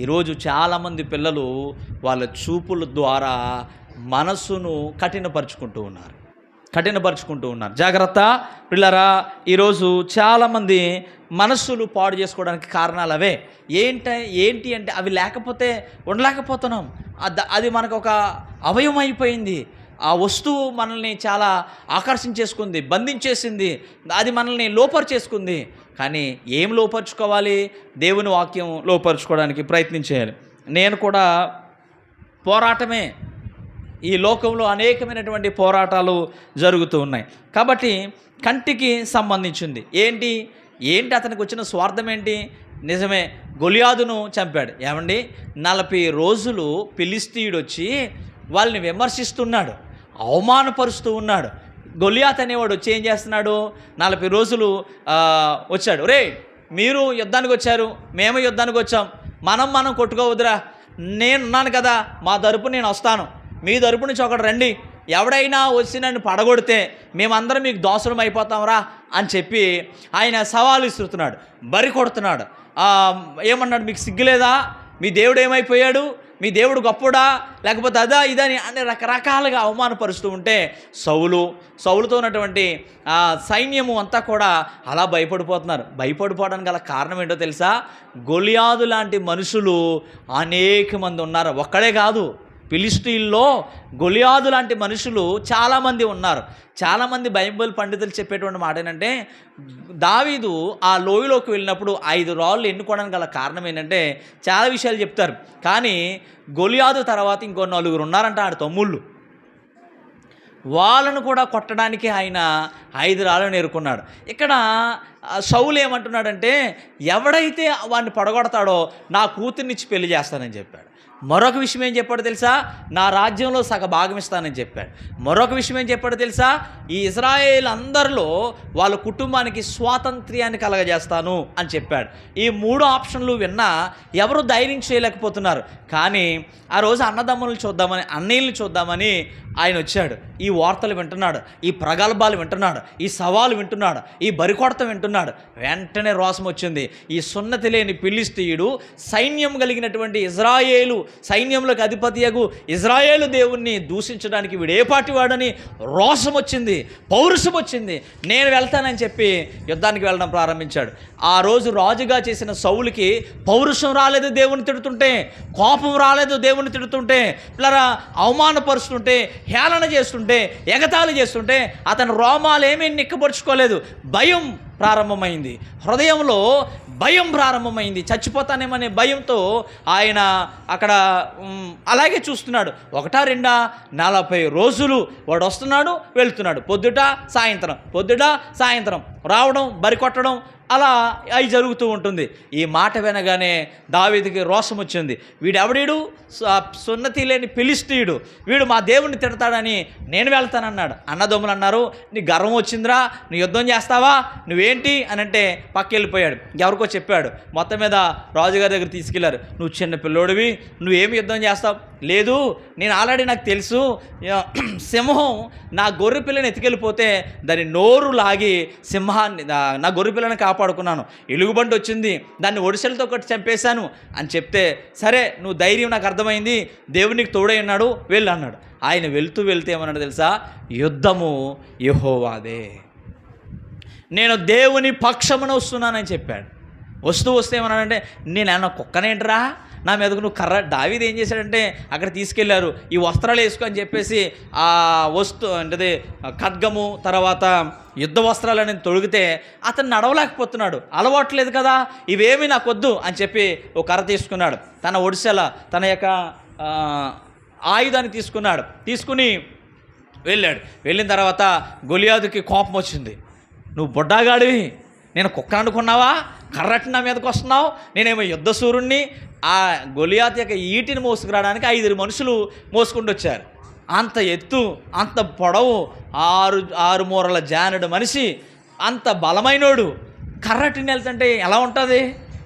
ఈరోజు చాలామంది పిల్లలు వాళ్ళ చూపుల ద్వారా మనస్సును కఠినపరుచుకుంటూ ఉన్నారు. జాగ్రత్త పిల్లరా, ఈరోజు చాలామంది మనస్సులు పాడు చేసుకోవడానికి కారణాలు అవే. ఏంటి అంటే అవి లేకపోతే ఉండలేకపోతున్నాం. అది మనకు ఒక అవయవం అయిపోయింది. ఆ వస్తువు మనల్ని చాలా ఆకర్షించేసుకుంది, బంధించేసింది, అది మనల్ని లోపరుచేసుకుంది. కానీ ఏం లోపరుచుకోవాలి? దేవుని వాక్యం లోపరుచుకోవడానికి ప్రయత్నం చేయాలి. నేను కూడా పోరాటమే. ఈ లోకంలో అనేకమైనటువంటి పోరాటాలు జరుగుతూ ఉన్నాయి. కాబట్టి కంటికి సంబంధించింది ఏంటి అతనికి వచ్చిన స్వార్థం ఏంటి? నిజమే, గొలియాదును చంపాడు. ఏమండి, 40 రోజులు ఫిలిష్తీయుడు వచ్చి వాళ్ళని విమర్శిస్తున్నాడు, అవమానపరుస్తూ ఉన్నాడు. గొలియాత్ అనేవాడు వచ్చి ఏం చేస్తున్నాడు? 40 రోజులు వచ్చాడు. రే, మీరు యుద్ధానికి వచ్చారు, మేము యుద్ధానికి వచ్చాం, మనం కొట్టుకోవద్దురా, నేనున్నాను కదా, మా తరపు నేను వస్తాను, మీ తరపు నుంచి ఒకటి రండి, ఎవడైనా వచ్చి నన్ను పడగొడితే మేమందరం మీకు దోసలం అయిపోతాంరా అని చెప్పి ఆయన సవాలు ఇస్తున్నాడు, బరి కొడుతున్నాడు. ఏమన్నాడు? మీకు సిగ్గులేదా? మీ దేవుడు ఏమైపోయాడు? మీ దేవుడు గొప్పడా, లేకపోతే అదా ఇదని అనే రకరకాలుగా అవమానపరుస్తూ ఉంటే సౌలుతో ఉన్నటువంటి సైన్యము అంతా కూడా అలా భయపడిపోతున్నారు. భయపడిపోవడానికి గల కారణం ఏంటో తెలుసా? గొలియాదు లాంటి మనుషులు అనేక మంది ఉన్నారు. ఒక్కడే కాదు, ఫిలిష్తీయుల్లో గొలియాదు లాంటి మనుషులు చాలామంది ఉన్నారు. చాలామంది బైబిల్ పండితులు చెప్పేటువంటి మాట ఏంటంటే, దావీదు ఆ లోయలోకి వెళ్ళినప్పుడు 5 రాళ్ళు ఎన్నుకోవడానికి గల కారణం ఏంటంటే చాలా విషయాలు చెప్తారు. కానీ గొలియాదు తర్వాత ఇంకో 4 ఉన్నారంట ఆడ తమ్ముళ్ళు. వాళ్ళను కూడా కొట్టడానికి ఆయన 5 రాళ్ళను ఎరుకున్నాడు. ఇక్కడ సౌలు ఏమంటున్నాడంటే, ఎవడైతే వాడిని పడగొడతాడో నా కూతుర్నిచ్చి పెళ్లి చేస్తానని చెప్పాడు. మరొక విషయం ఏం చెప్పాడు తెలుసా? నా రాజ్యంలో సగ భాగం ఇస్తానని చెప్పాడు. మరొక విషయం ఏం చెప్పాడు తెలుసా? ఈ ఇశ్రాయేల్ అందరిలో వాళ్ళ కుటుంబానికి స్వాతంత్ర్యాన్ని కలగజేస్తాను అని చెప్పాడు. ఈ 3 ఆప్షన్లు విన్నా ఎవరు ధైర్యం చేయలేకపోతున్నారు. కానీ ఆ రోజు అన్నదమ్ములను చూద్దామని, అన్నయ్యలను చూద్దామని ఆయన వచ్చాడు. ఈ వార్తలు వింటున్నాడు, ఈ ప్రగల్భాలు వింటున్నాడు, ఈ సవాలు వింటున్నాడు, ఈ బరికొడత వింటున్నాడు. వెంటనే రోషం వచ్చింది. ఈ సున్నతి లేని ఫిలిష్తీయుడు సైన్యం కలిగినటువంటి ఇజ్రాయేలు సైన్యంలోకి అధిపతియగు ఇజ్రాయేలు దేవుణ్ణి దూషించడానికి వీడేపాటి వాడని రోషం వచ్చింది, పౌరుషం వచ్చింది. నేను వెళ్తానని చెప్పి యుద్ధానికి వెళ్ళడం ప్రారంభించాడు. ఆ రోజు రాజుగా చేసిన సౌలుకి పౌరుషం రాలేదు దేవుని తిడుతుంటే, కోపం రాలేదు దేవుని తిడుతుంటే, పిల్లరా అవమానపరుస్తుంటే, హేళన చేస్తుంటే, ఎగతాళి చేస్తుంటే అతని రోమాలు ఏమీ నిక్కపరుచుకోలేదు. భయం ప్రారంభమైంది, హృదయంలో భయం ప్రారంభమైంది. చచ్చిపోతానేమనే భయంతో ఆయన అక్కడ అలాగే చూస్తున్నాడు. 1 2 40 రోజులు వాడు వస్తున్నాడు, వెళ్తున్నాడు, పొద్దుట సాయంత్రం రావడం, బరి కొట్టడం, అలా అవి జరుగుతూ ఉంటుంది. ఈ మాట వినగానే దావీదుకి రోషం వచ్చింది. వీడెవడీడు? సున్నతి లేని ఫిలిష్తీయుడు, వీడు మా దేవుణ్ణి తిడతాడని నేను వెళ్తానన్నాడు. అన్నదమ్ములు అన్నారు, నీ గర్వం వచ్చిందిరా, నువ్వు యుద్ధం చేస్తావా, నువ్వేంటి అని అంటే పక్కెళ్ళిపోయాడు. ఎవరికో చెప్పాడు. మొత్తం మీద రాజుగారి దగ్గర తీసుకెళ్లారు. నువ్వు చిన్న పిల్లోడివి, నువ్వేమి యుద్ధం చేస్తావు? లేదు, నేను ఆల్రెడీ నాకు తెలుసు, సింహం నా గొర్రె పిల్లని ఎత్తుకెళ్ళిపోతే దాని నోరు లాగి సింహాన్ని, నా గొర్రె పిల్లని కాపాడుకున్నాను, ఎలుగుబంటి వచ్చింది, దాన్ని ఒడిసెలతో కొట్టి చంపేశాను అని చెప్తే, సరే నువ్వు ధైర్యం నాకు అర్థమైంది, దేవునికి తోడై ఉన్నాడు, వెళ్ళు అన్నాడు. ఆయన వెళ్తూ ఏమన్నాడు తెలుసా? యుద్ధము యెహోవాదే. నేను దేవుని పక్షమున వస్తున్నానని చెప్పాడు. వస్తే ఏమన్నాడంటే, నేనన్నా కుక్కనేంట్రా నా మీదకు నువ్వు కర్ర. దావీదు ఏం చేశాడంటే అక్కడ తీసుకెళ్లారు, ఈ వస్త్రాలు వేసుకో అని చెప్పేసి ఆ అంటే ఖడ్గము తర్వాత యుద్ధ వస్త్రాలని తొడిగితే అతను నడవలేకపోతున్నాడు. అలవాట్లేదు కదా, ఇవేమీ నాకు వద్దు అని చెప్పి ఒక కర్ర తీసుకున్నాడు. తన ఒడిసెల తన యొక్క ఆయుధాన్ని తీసుకుని వెళ్ళాడు. వెళ్ళిన తర్వాత గొలియాతుకి కోపం వచ్చింది. నువ్వు బుడ్డాగాడివి, నేను కుక్క అనుకున్నావా, కర్రటి నా మీదకి వస్తున్నావు, నేనేమో యుద్ధసూరుణ్ణి. ఆ గొలియాతు యొక్క ఈటిని మోసుకురావడానికి 5 మనుషులు మోసుకుంటూ వచ్చారు. అంత ఎత్తు, అంత పొడవు, 6 మూరల జానుడు మనిషి, అంత బలమైనోడు కర్రటిని వెళ్తుంటే ఎలా ఉంటుంది?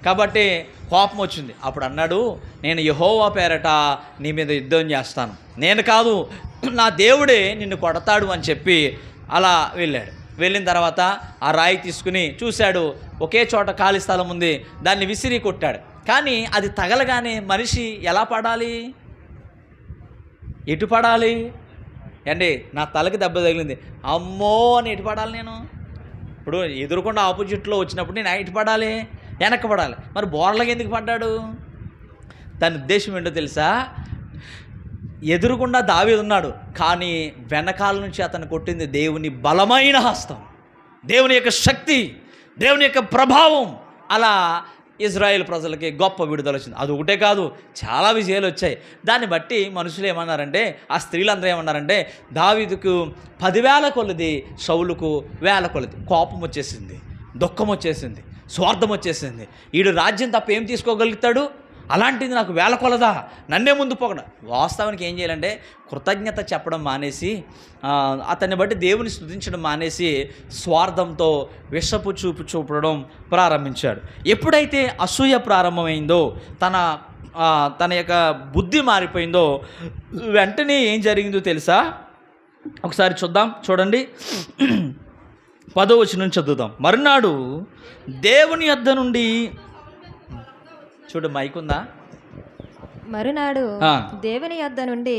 కాబట్టి కోపం వచ్చింది. అప్పుడు అన్నాడు, నేను యెహోవా పేరట నీ మీద యుద్ధం చేస్తాను, నేను కాదు నా దేవుడే నిన్ను కొడతాడు అని చెప్పి అలా వెళ్ళాడు. వెళ్ళిన తర్వాత ఆ రాయి తీసుకుని చూశాడు, ఒకే చోట ఖాళీ స్థలం ఉంది, దాన్ని విసిరి కొట్టాడు. కానీ అది తగలగానే మనిషి ఎలా పడాలి, ఎటు పడాలి అండి? నా తలకి దెబ్బ తగిలింది, అమ్మో అని ఎటు పడాలి నేను? ఇప్పుడు ఎదురుకుండా ఆపోజిట్లో వచ్చినప్పుడు నేను ఎటు పడాలి? వెనక్కి పడాలి. మరి బోర్లకి ఎందుకు పడ్డాడు? దాని ఉద్దేశం ఏంటో తెలుసా? ఎదురుగుండా దావీదు ఉన్నాడు, కానీ వెనకాల నుంచి అతను కొట్టింది దేవుని బలమైన హస్తం, దేవుని యొక్క శక్తి, దేవుని యొక్క ప్రభావం. అలా ఇజ్రాయేల్ ప్రజలకి గొప్ప విడుదల వచ్చింది. అది ఒకటే కాదు, చాలా విజయాలు వచ్చాయి. దాన్ని బట్టి మనుషులు ఏమన్నారంటే, ఆ స్త్రీలందరూ ఏమన్నారంటే, దావీదుకు 10,000 కొలది, సౌలుకు 1000 కొలది. కోపం వచ్చేసింది, దుఃఖం వచ్చేసింది, స్వార్థం వచ్చేసింది. వీడు రాజ్యం తప్ప ఏం తీసుకోగలుగుతాడు? అలాంటిది నాకు 1000 కొలదా, నన్నే ముందు పోగడ. వాస్తవానికి ఏం చేయాలంటే కృతజ్ఞత చెప్పడం మానేసి, అతన్ని బట్టి దేవుని స్తుతించడం మానేసి స్వార్థంతో విషపు చూపు చూపడం ప్రారంభించాడు. ఎప్పుడైతే అసూయ ప్రారంభమైందో, తన యొక్క బుద్ధి మారిపోయిందో, వెంటనే ఏం జరిగిందో తెలుసా? ఒకసారి చూడండి 10వ వచనం చదువుదాం. మరునాడు దేవుని యొద్ద నుండి, చూడు మైక్ ఉందా? మరునాడు దేవుని యొద్ద నుండి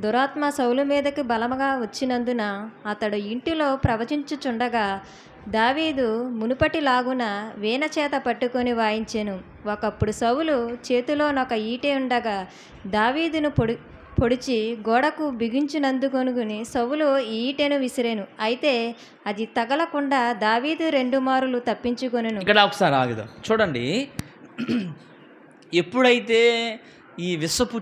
దురాత్మ సౌలు మీదకి బలముగా వచ్చినందున అతడు ఇంటిలో ప్రవచించుచుండగా దావీదు మునుపటి లాగున వీణ చేత పట్టుకొని వాయించెను. ఒకప్పుడు సౌలు చేతిలోనొక ఈటె ఉండగా దావీదును పొడిచి గోడకు బిగించినందుకొనుగుని సౌలు ఈటెను విసిరెను. అయితే అది తగలకుండా దావీదు 2 మారులు తప్పించుకొనెను. ఇక్కడ ఒకసారి ఆగుదాం. చూడండి, ఎప్పుడైతే ఈ విషపు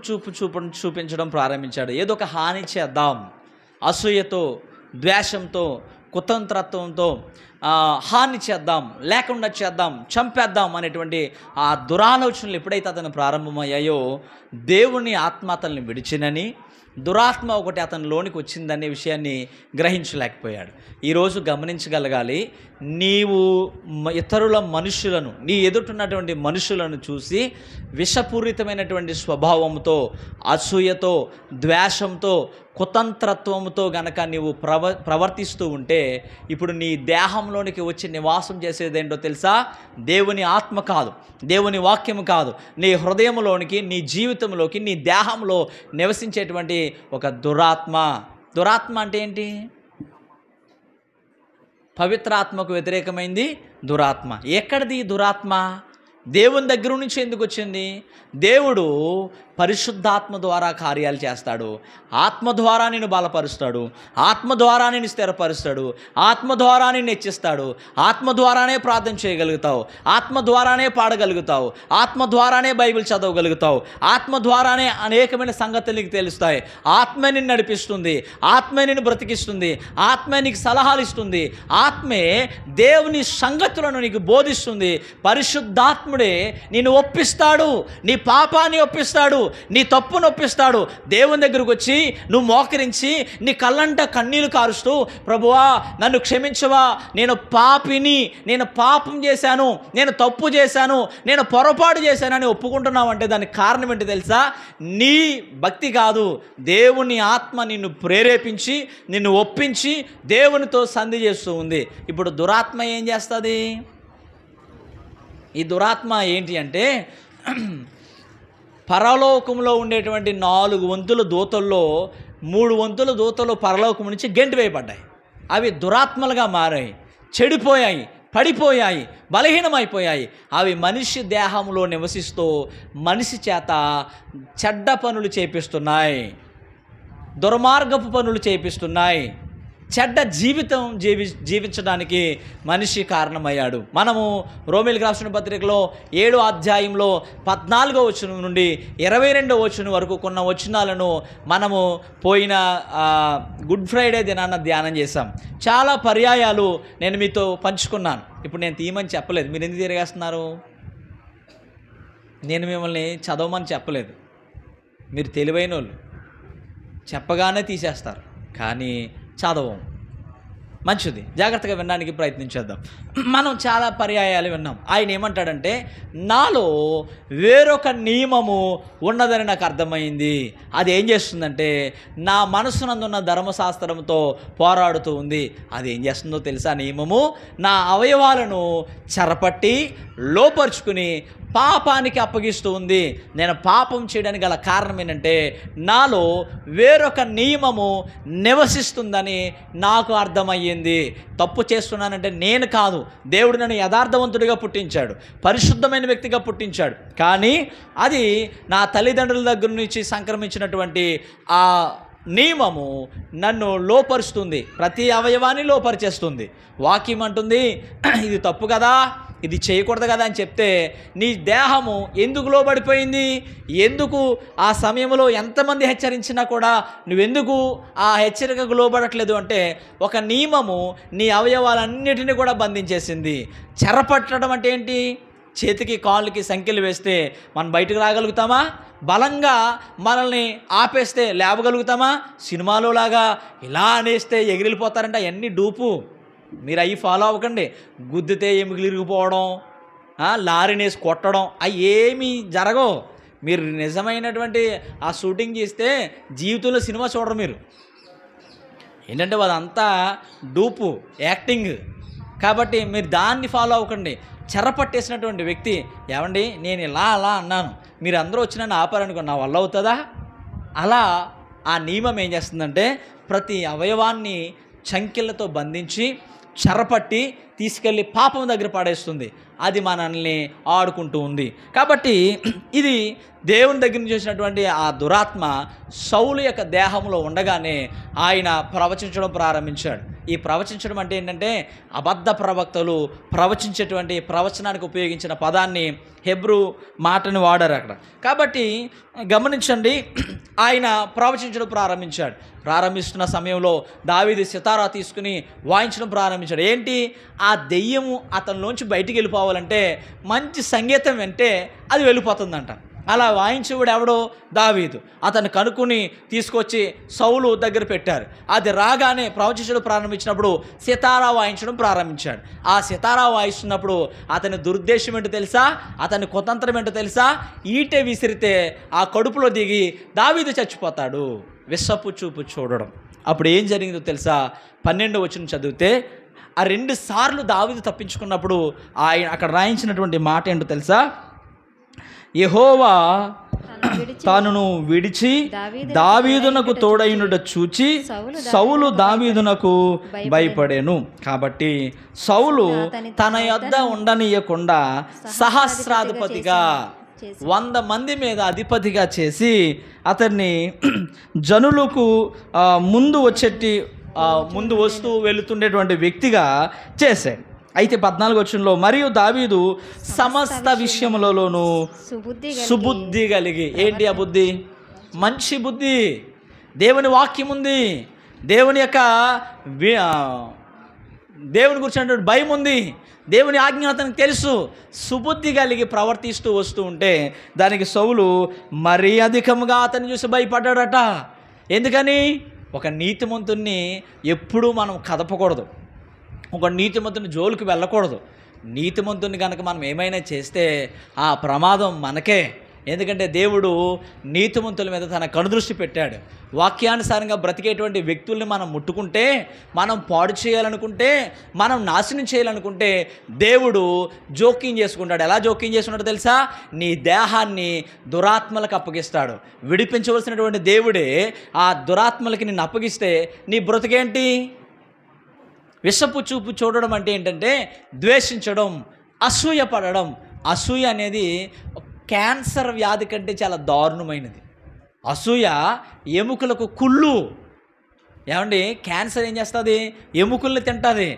చూపించడం ప్రారంభించాడు, ఏదో ఒక హాని చేద్దాం, అసూయతో, ద్వేషంతో, కుతంత్రత్వంతో హాని చేద్దాం, లేకుండా చేద్దాం, చంపేద్దాం అనేటువంటి ఆ దురాలోచనలు ఎప్పుడైతే అతను ప్రారంభమయ్యాయో, దేవుని ఆత్మ అతన్ని విడిచినని, దురాత్మ ఒకటి అతని లోనికి వచ్చిందనే విషయాన్ని గ్రహించలేకపోయాడు. ఈరోజు గమనించగలగాలి, నీవు ఇతరుల మనుషులను, నీ ఎదుటిన్నటువంటి మనుషులను చూసి విషపూరితమైనటువంటి స్వభావంతో, అసూయతో, ద్వేషంతో, కుతంత్రత్వంతో గనక నీవు ప్రవర్తిస్తూ ఉంటే, ఇప్పుడు నీ దేహంలోనికి వచ్చి నివాసం చేసేదేంటో తెలుసా? దేవుని ఆత్మ కాదు, దేవుని వాక్యము కాదు, నీ హృదయంలోనికి, నీ జీవితంలోకి, నీ దేహంలో నివసించేటువంటి ఒక దురాత్మ. దురాత్మ అంటే ఏంటి? పవిత్రాత్మకు వ్యతిరేకమైంది దురాత్మ. ఎక్కడిది దురాత్మ? దేవుని దగ్గర నుంచి ఎందుకు వచ్చింది? దేవుడు పరిశుద్ధాత్మ ద్వారా కార్యాలు చేస్తాడు, ఆత్మ ద్వారా నిన్ను బలపరుస్తాడు, ఆత్మ ద్వారా నిన్ను స్థిరపరుస్తాడు, ఆత్మ ద్వారా నిన్ను హెచ్చిస్తాడు, ఆత్మ ద్వారానే ప్రార్థన చేయగలుగుతావు, ఆత్మ ద్వారానే పాడగలుగుతావు, ఆత్మ ద్వారానే బైబిల్ చదవగలుగుతావు, ఆత్మ ద్వారానే అనేకమైన సంగతులు నీకు తెలుస్తాయి. ఆత్మే నిన్ను నడిపిస్తుంది, ఆత్మే నిన్ను బ్రతికిస్తుంది, ఆత్మే నీకు సలహాలు ఇస్తుంది, ఆత్మే దేవుని సంగతులను నీకు బోధిస్తుంది. పరిశుద్ధాత్ముడే నిన్ను ఒప్పిస్తాడు, నీ పాపాన్ని ఒప్పిస్తాడు, నీ తప్పును ఒప్పిస్తాడు. దేవుని దగ్గరకు వచ్చి నువ్వు మోకరించి నీ కళ్ళంట కన్నీళ్లు కారుస్తూ, ప్రభువా నన్ను క్షమించవా, నేను పాపిని, నేను పాపం చేశాను, నేను తప్పు చేశాను, నేను పొరపాటు చేశానని ఒప్పుకుంటున్నావు అంటే దానికి కారణం ఏంటి తెలుసా? నీ భక్తి కాదు, దేవుని ఆత్మ నిన్ను ప్రేరేపించి, నిన్ను ఒప్పించి దేవునితో సంధి చేస్తూ ఉంది. ఇప్పుడు దురాత్మ ఏం చేస్తుంది? ఈ దురాత్మ ఏంటి అంటే, పరలోకంలో ఉండేటువంటి 4 వంతుల దూతల్లో 3 వంతుల దూతలు పరలోకం నుంచి గెంటి వేయబడ్డాయి. అవి దురాత్మలుగా మారాయి. చెడిపోయాయి, పడిపోయాయి, బలహీనమైపోయాయి. అవి మనిషి దేహంలో నివసిస్తూ మనిషి చేత చెడ్డ పనులు చేపిస్తున్నాయి, దుర్మార్గపు పనులు చేపిస్తున్నాయి. చెడ్డ జీవితం జీవించడానికి మనిషి కారణమయ్యాడు. మనము రోమీయులకు రాసిన పత్రికలో 7వ అధ్యాయంలో 14వ వచనం నుండి 22వ వచనం వరకు కొన్న వచనాలను మనము పోయిన గుడ్ ఫ్రైడే దినాన ధ్యానం చేశాం. చాలా పర్యాయాలు నేను మీతో పంచుకున్నాను. ఇప్పుడు నేను తీయమని చెప్పలేదు, మీరు ఎందుకు తిరిగేస్తున్నారు? నేను మిమ్మల్ని చదవమని చెప్పలేదు, మీరు తెలివైన వాళ్ళు, చెప్పగానే తీసేస్తారు, కానీ చదవం. మంచిది, జాగ్రత్తగా వినడానికి ప్రయత్నించేద్దాం. మనం చాలా పర్యాయాలు విన్నాం. ఆయన ఏమంటాడంటే, నాలో వేరొక నియమము ఉన్నదని నాకు అర్థమైంది. అది ఏం చేస్తుందంటే, నా మనసునందున్న ధర్మశాస్త్రంతో పోరాడుతూ ఉంది. అది ఏం చేస్తుందో తెలుసా? నియమము నా అవయవాలను చెరపట్టి లోపరుచుకుని పాపానికి అప్పగిస్తూ ఉంది. నేను పాపం చేయడానికి గల కారణం ఏంటంటే, నాలో వేరొక నియమము నివసిస్తుందని నాకు అర్థమయ్యింది. తప్పు చేస్తున్నానంటే నేను కాదు, దేవుడు నన్ను యథార్థవంతుడిగా పుట్టించాడు, పరిశుద్ధమైన వ్యక్తిగా పుట్టించాడు. కానీ అది నా తల్లిదండ్రుల దగ్గర నుంచి సంక్రమించినటువంటి ఆ నియమము నన్ను లోపరుస్తుంది, ప్రతి అవయవాన్ని లోపరిచేస్తుంది. వాక్యం అంటుంది, ఇది తప్పు కదా, ఇది చేయకూడదు కదా అని చెప్తే నీ దేహము ఎందుకు లోబడిపోయింది? ఎందుకు ఆ సమయంలో ఎంతమంది హెచ్చరించినా కూడా నువ్వెందుకు ఆ హెచ్చరికకు లోబడట్లేదు అంటే, ఒక నియమము నీ అవయవాలన్నిటినీ కూడా బంధించేసింది. చెరపట్టడం అంటే ఏంటి? చేతికి కాళ్ళకి సంఖ్యలు వేస్తే మనం బయటకు రాగలుగుతామా? బలంగా మనల్ని ఆపేస్తే లేవగలుగుతామా? సినిమాలో లాగా ఇలా అనేస్తే ఎగిరిపోతారంటే అవన్నీ డూపు. మీరు అవి ఫాలో అవ్వకండి. గుద్దితే ఎముకలు ఇరిగిపోవడం, లారీనేసి కొట్టడం అవి ఏమీ జరగవు. మీరు నిజమైనటువంటి ఆ షూటింగ్ చేస్తే జీవితంలో సినిమా చూడరు మీరు. ఏంటంటే అదంతా డూపు, యాక్టింగ్. కాబట్టి మీరు దాన్ని ఫాలో అవ్వకండి. చెరపట్టేసినటువంటి వ్యక్తి, ఏమండి నేను ఇలా అలా అన్నాను, మీరు అందరూ వచ్చి నన్ను ఆపారనుకో, నా వల్ల అవుతుందా? అలా ఆ నియమం ఏం చేస్తుందంటే, ప్రతి అవయవాన్ని చంకెళ్ళతో బంధించి చెరపట్టి తీసుకెళ్ళి పాపం దగ్గర పడేస్తుంది. అది మనల్ని ఆడుకుంటూ ఉంది. కాబట్టి ఇది దేవుని దగ్గర నుంచి వచ్చినటువంటి ఆ దురాత్మ సౌలు యొక్క దేహంలో ఉండగానే ఆయన ప్రవచించడం ప్రారంభించాడు. ఈ ప్రవచించడం అంటే ఏంటంటే, అబద్ధ ప్రవక్తలు ప్రవచించేటువంటి ప్రవచనానికి ఉపయోగించిన పదాన్ని, హెబ్రూ మాటను వాడారు అక్కడ. కాబట్టి గమనించండి, ఆయన ప్రవచించడం ప్రారంభించాడు. ప్రారంభిస్తున్న సమయంలో దావీదు సితారా తీసుకుని వాయించడం ప్రారంభించాడు. ఏంటి? ఆ దెయ్యము అతనిలోంచి బయటికి వెళ్ళిపోవాలంటే మంచి సంగీతం వింటే అది వెళ్ళిపోతుందంట. అలా వాయించేవాడు ఎవడో? దావీదు. అతను కనుక్కుని తీసుకొచ్చి సౌలు దగ్గర పెట్టారు. అది రాగానే ప్రవచించడం ప్రారంభించినప్పుడు సితారా వాయించడం ప్రారంభించాడు. ఆ సితారా వాయిస్తున్నప్పుడు అతని దురుద్దేశం ఏంటో తెలుసా? అతని కుతంత్రం ఏంటో తెలుసా? ఈటె విసిరితే ఆ కడుపులో దిగి దావీదు చచ్చిపోతాడు. విషపు చూపు చూడడం. అప్పుడు ఏం జరిగిందో తెలుసా? 12వ వచనం చదివితే, ఆ 2 సార్లు దావీదు తప్పించుకున్నప్పుడు ఆయన అక్కడ రాయించినటువంటి మాట ఏంటో తెలుసా? యెహోవా తానును విడిచి దావీదునకు తోడైనట చూచి సౌలు దావీదునకు భయపడెను. కాబట్టి సౌలు తన యొద్ద ఉండనీయకుండా సహస్రాధిపతిగా 100 మంది మీద అధిపతిగా చేసి అతన్ని జనులకు ముందు వస్తూ వెళుతుండేటువంటి వ్యక్తిగా చేశాడు. అయితే 14వ వచనంలో, మరియు దావీదు సమస్త విషయములలోనూ సుబుద్ధి కలిగి. ఏంటి ఆ బుద్ధి? మంచి బుద్ధి. దేవుని వాక్యం ఉంది, దేవుని గురించినటువంటి భయం ఉంది, దేవుని ఆజ్ఞ అతనికి తెలుసు. సుబుద్ధి కలిగి ప్రవర్తిస్తూ వస్తూ ఉంటే దానికి సౌలు మరీ అధికంగా అతన్ని చూసి భయపడ్డాడట. ఎందుకని? ఒక నీతిమంతుణ్ణి ఎప్పుడూ మనం కదపకూడదు, ఒక నీతిమంతుని జోలికి వెళ్ళకూడదు. నీతిమంతుని కనుక మనం ఏమైనా చేస్తే ఆ ప్రమాదం మనకే. ఎందుకంటే దేవుడు నీతిమంతుల మీద తన కనుదృష్టి పెట్టాడు. వాక్యానుసారంగా బ్రతికేటువంటి వ్యక్తుల్ని మనం ముట్టుకుంటే, మనం పాడు చేయాలనుకుంటే, మనం నాశనం చేయాలనుకుంటే దేవుడు జోక్యం చేసుకుంటాడు. ఎలా జోక్యం చేసుకుంటాడో తెలుసా? నీ దేహాన్ని దురాత్మలకు అప్పగిస్తాడు. విడిపించవలసినటువంటి దేవుడే ఆ దురాత్మలకి నిన్ను అప్పగిస్తే నీ బ్రతికేంటి? విషపు చూపు చూడడం అంటే ఏంటంటే ద్వేషించడం, అసూయపడడం. అసూయ అనేది క్యాన్సర్ వ్యాధి కంటే చాలా దారుణమైనది. అసూయ ఎముకలకు కుళ్ళు. ఏమండి, క్యాన్సర్ ఏం చేస్తుంది? ఎముకల్ని తింటుంది.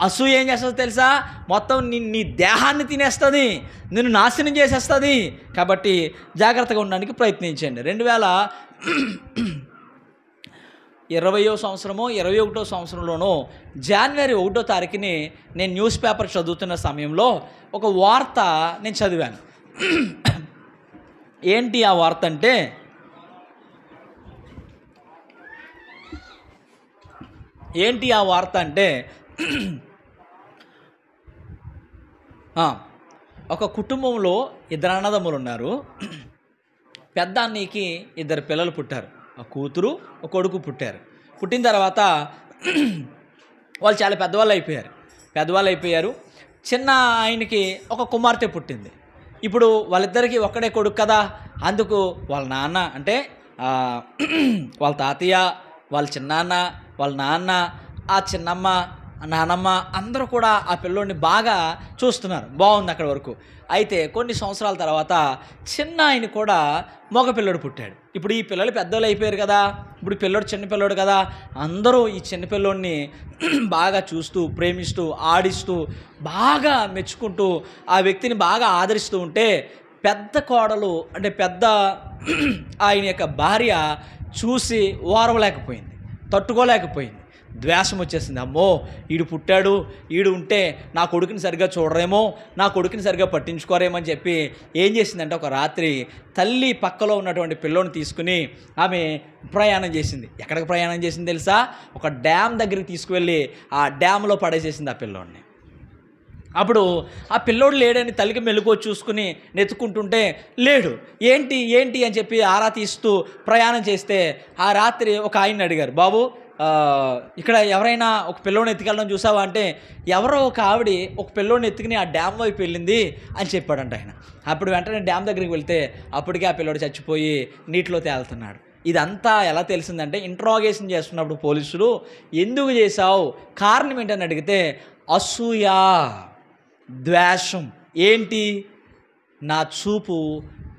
అసూయ ఏం చేస్తుంది తెలుసా? మొత్తం నీ దేహాన్ని తినేస్తుంది, నిన్ను నాశనం చేసేస్తుంది. కాబట్టి జాగ్రత్తగా ఉండడానికి ప్రయత్నించండి. 2020వ సంవత్సరమో 21వ సంవత్సరంలోనో జనవరి 1వ తారీఖుని నేను న్యూస్ పేపర్ చదువుతున్న సమయంలో ఒక వార్త నేను చదివాను. ఏంటి ఆ వార్త అంటే, ఒక కుటుంబంలో 2 అన్నదమ్ములు ఉన్నారు. పెద్ద అన్నయ్యకి 2 పిల్లలు పుట్టారు. ఒక కూతురు, ఒక కొడుకు పుట్టారు. పుట్టిన తర్వాత వాళ్ళు చాలా పెద్దవాళ్ళు అయిపోయారు. చిన్న ఆయనకి ఒక కుమార్తె పుట్టింది. ఇప్పుడు వాళ్ళిద్దరికీ ఒక్కడే కొడుకు కదా, అందుకు వాళ్ళ నాన్న అంటే వాళ్ళ తాతయ్య, వాళ్ళ చిన్నాన్న, వాళ్ళ నాన్న, ఆ చిన్నమ్మ, నానమ్మ అందరూ కూడా ఆ పిల్లోడిని బాగా చూస్తున్నారు. బాగుంది అక్కడి వరకు. అయితే కొన్ని సంవత్సరాల తర్వాత చిన్న ఆయన కూడా మగ పిల్లడు పుట్టాడు. ఇప్పుడు ఈ పిల్లలు పెద్దోళ్ళు అయిపోయారు కదా, ఇప్పుడు పిల్లోడు చిన్న పిల్లోడు కదా, అందరూ ఈ చిన్న పిల్లోడిని బాగా చూస్తూ, ప్రేమిస్తూ, ఆడిస్తూ, బాగా మెచ్చుకుంటూ, ఆ వ్యక్తిని బాగా ఆదరిస్తూ ఉంటే పెద్ద కోడలు అంటే పెద్ద ఆయన యొక్క భార్య చూసి ఓర్వలేకపోయింది, తట్టుకోలేకపోయింది. ద్వేషం వచ్చేసింది. అమ్మో, ఈడు పుట్టాడు, ఈడు ఉంటే నా కొడుకుని సరిగ్గా చూడరేమో, నా కొడుకుని సరిగ్గా పట్టించుకోరేమో అని చెప్పి ఏం చేసిందంటే, ఒక రాత్రి తల్లి పక్కలో ఉన్నటువంటి పిల్లోని తీసుకుని ఆమె ప్రయాణం చేసింది. ఎక్కడికి ప్రయాణం చేసింది తెలుసా? ఒక డ్యామ్ దగ్గరికి తీసుకువెళ్ళి ఆ డ్యామ్లో పడేసేసింది ఆ పిల్లోడిని. అప్పుడు ఆ పిల్లోడు లేడని తల్లికి మెలుకో చూసుకుని నెత్తుకుంటుంటే లేడు. ఏంటి అని చెప్పి ఆరా తీస్తూ ప్రయాణం చేస్తే ఆ రాత్రి ఒక ఆయన్ని అడిగారు, బాబు ఇక్కడ ఎవరైనా ఒక పిల్లోని ఎత్తుకెళ్ళడం చూసావా అంటే, ఎవరో ఒక ఆవిడ ఒక పిల్లోని ఎత్తుకుని ఆ డ్యామ్ వైపు వెళ్ళింది అని చెప్పాడంట ఆయన. అప్పుడు వెంటనే డ్యామ్ దగ్గరికి వెళ్తే అప్పటికే ఆ పిల్లోడు చచ్చిపోయి నీటిలో తేలుతున్నాడు. ఇదంతా ఎలా తెలిసిందంటే, ఇంట్రాగేషన్ చేస్తున్నప్పుడు పోలీసులు ఎందుకు చేశావు, కారణం ఏంటని అడిగితే అసూయ, ద్వేషం. ఏంటి? నా చూపు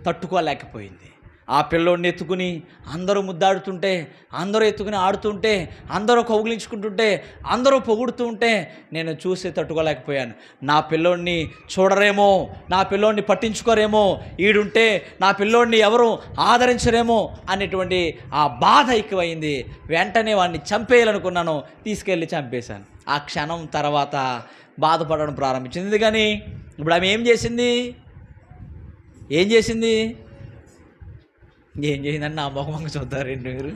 తట్టుకోలేకపోయింది. ఆ పిల్లోడిని ఎత్తుకుని అందరూ ముద్దాడుతుంటే, అందరూ ఎత్తుకుని ఆడుతుంటే, అందరూ కౌగిలించుకుంటుంటే, అందరూ పొగుడుతూ ఉంటే నేను చూసి తట్టుకోలేకపోయాను. నా పిల్లోడిని చూడరేమో, నా పిల్లోడిని పట్టించుకోరేమో, ఈడుంటే నా పిల్లోడిని ఎవరు ఆదరించరేమో అనేటువంటి ఆ బాధ ఎక్కువైంది. వెంటనే వాడిని చంపేయాలనుకున్నాను, తీసుకెళ్ళి చంపేశాను. ఆ క్షణం తర్వాత బాధపడడం ప్రారంభించింది. కానీ ఇప్పుడు ఆమె ఏం చేసింది? ఏం చేసిందని నా మొహమంగా చూద్దారండి మీరు.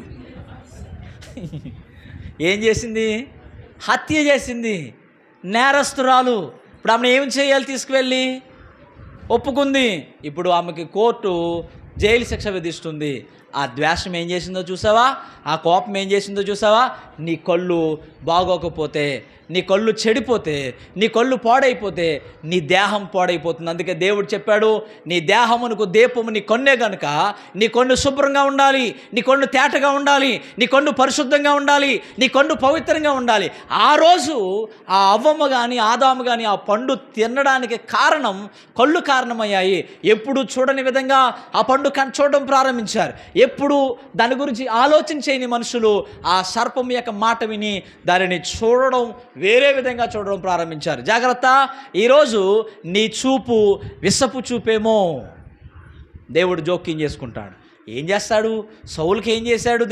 ఏం చేసింది? హత్య చేసింది, నేరస్తురాలు. ఇప్పుడు ఆమెను ఏం చేయాలి? తీసుకువెళ్ళి ఒప్పుకుంది. ఇప్పుడు ఆమెకి కోర్టు జైలు శిక్ష విధిస్తుంది. ఆ ద్వేషం ఏం చేసిందో చూసావా? ఆ కోపం ఏం చేసిందో చూసావా? నీ కళ్ళు బాగోకపోతే, నీ కళ్ళు చెడిపోతే, నీ కళ్ళు పాడైపోతే నీ దేహం పాడైపోతుంది. అందుకే దేవుడు చెప్పాడు, నీ దేహమునకు దీపము నీ కన్నే కనుక నీ కన్ను శుభ్రంగా ఉండాలి, నీ కన్ను తేటగా ఉండాలి, నీ కన్ను పరిశుద్ధంగా ఉండాలి, నీ కన్ను పవిత్రంగా ఉండాలి. ఆ రోజు ఆ అవ్వమ్మ కానీ ఆదాము కానీ ఆ పండు తినడానికి కళ్ళు కారణమయ్యాయి. ఎప్పుడు చూడని విధంగా ఆ పండు చూడడం ప్రారంభించారు. ఎప్పుడు దాని గురించి ఆలోచన చేయని మనుషులు ఆ సర్పం యొక్క మాట విని దానిని చూడడం, వేరే విధంగా చూడడం ప్రారంభించారు. జాగ్రత్త, ఈరోజు నీ చూపు విషపు చూపేమో. దేవుడు జోక్యం చేసుకుంటాడు. ఏం చేస్తాడు? సౌలుకి ఏం చేశాడు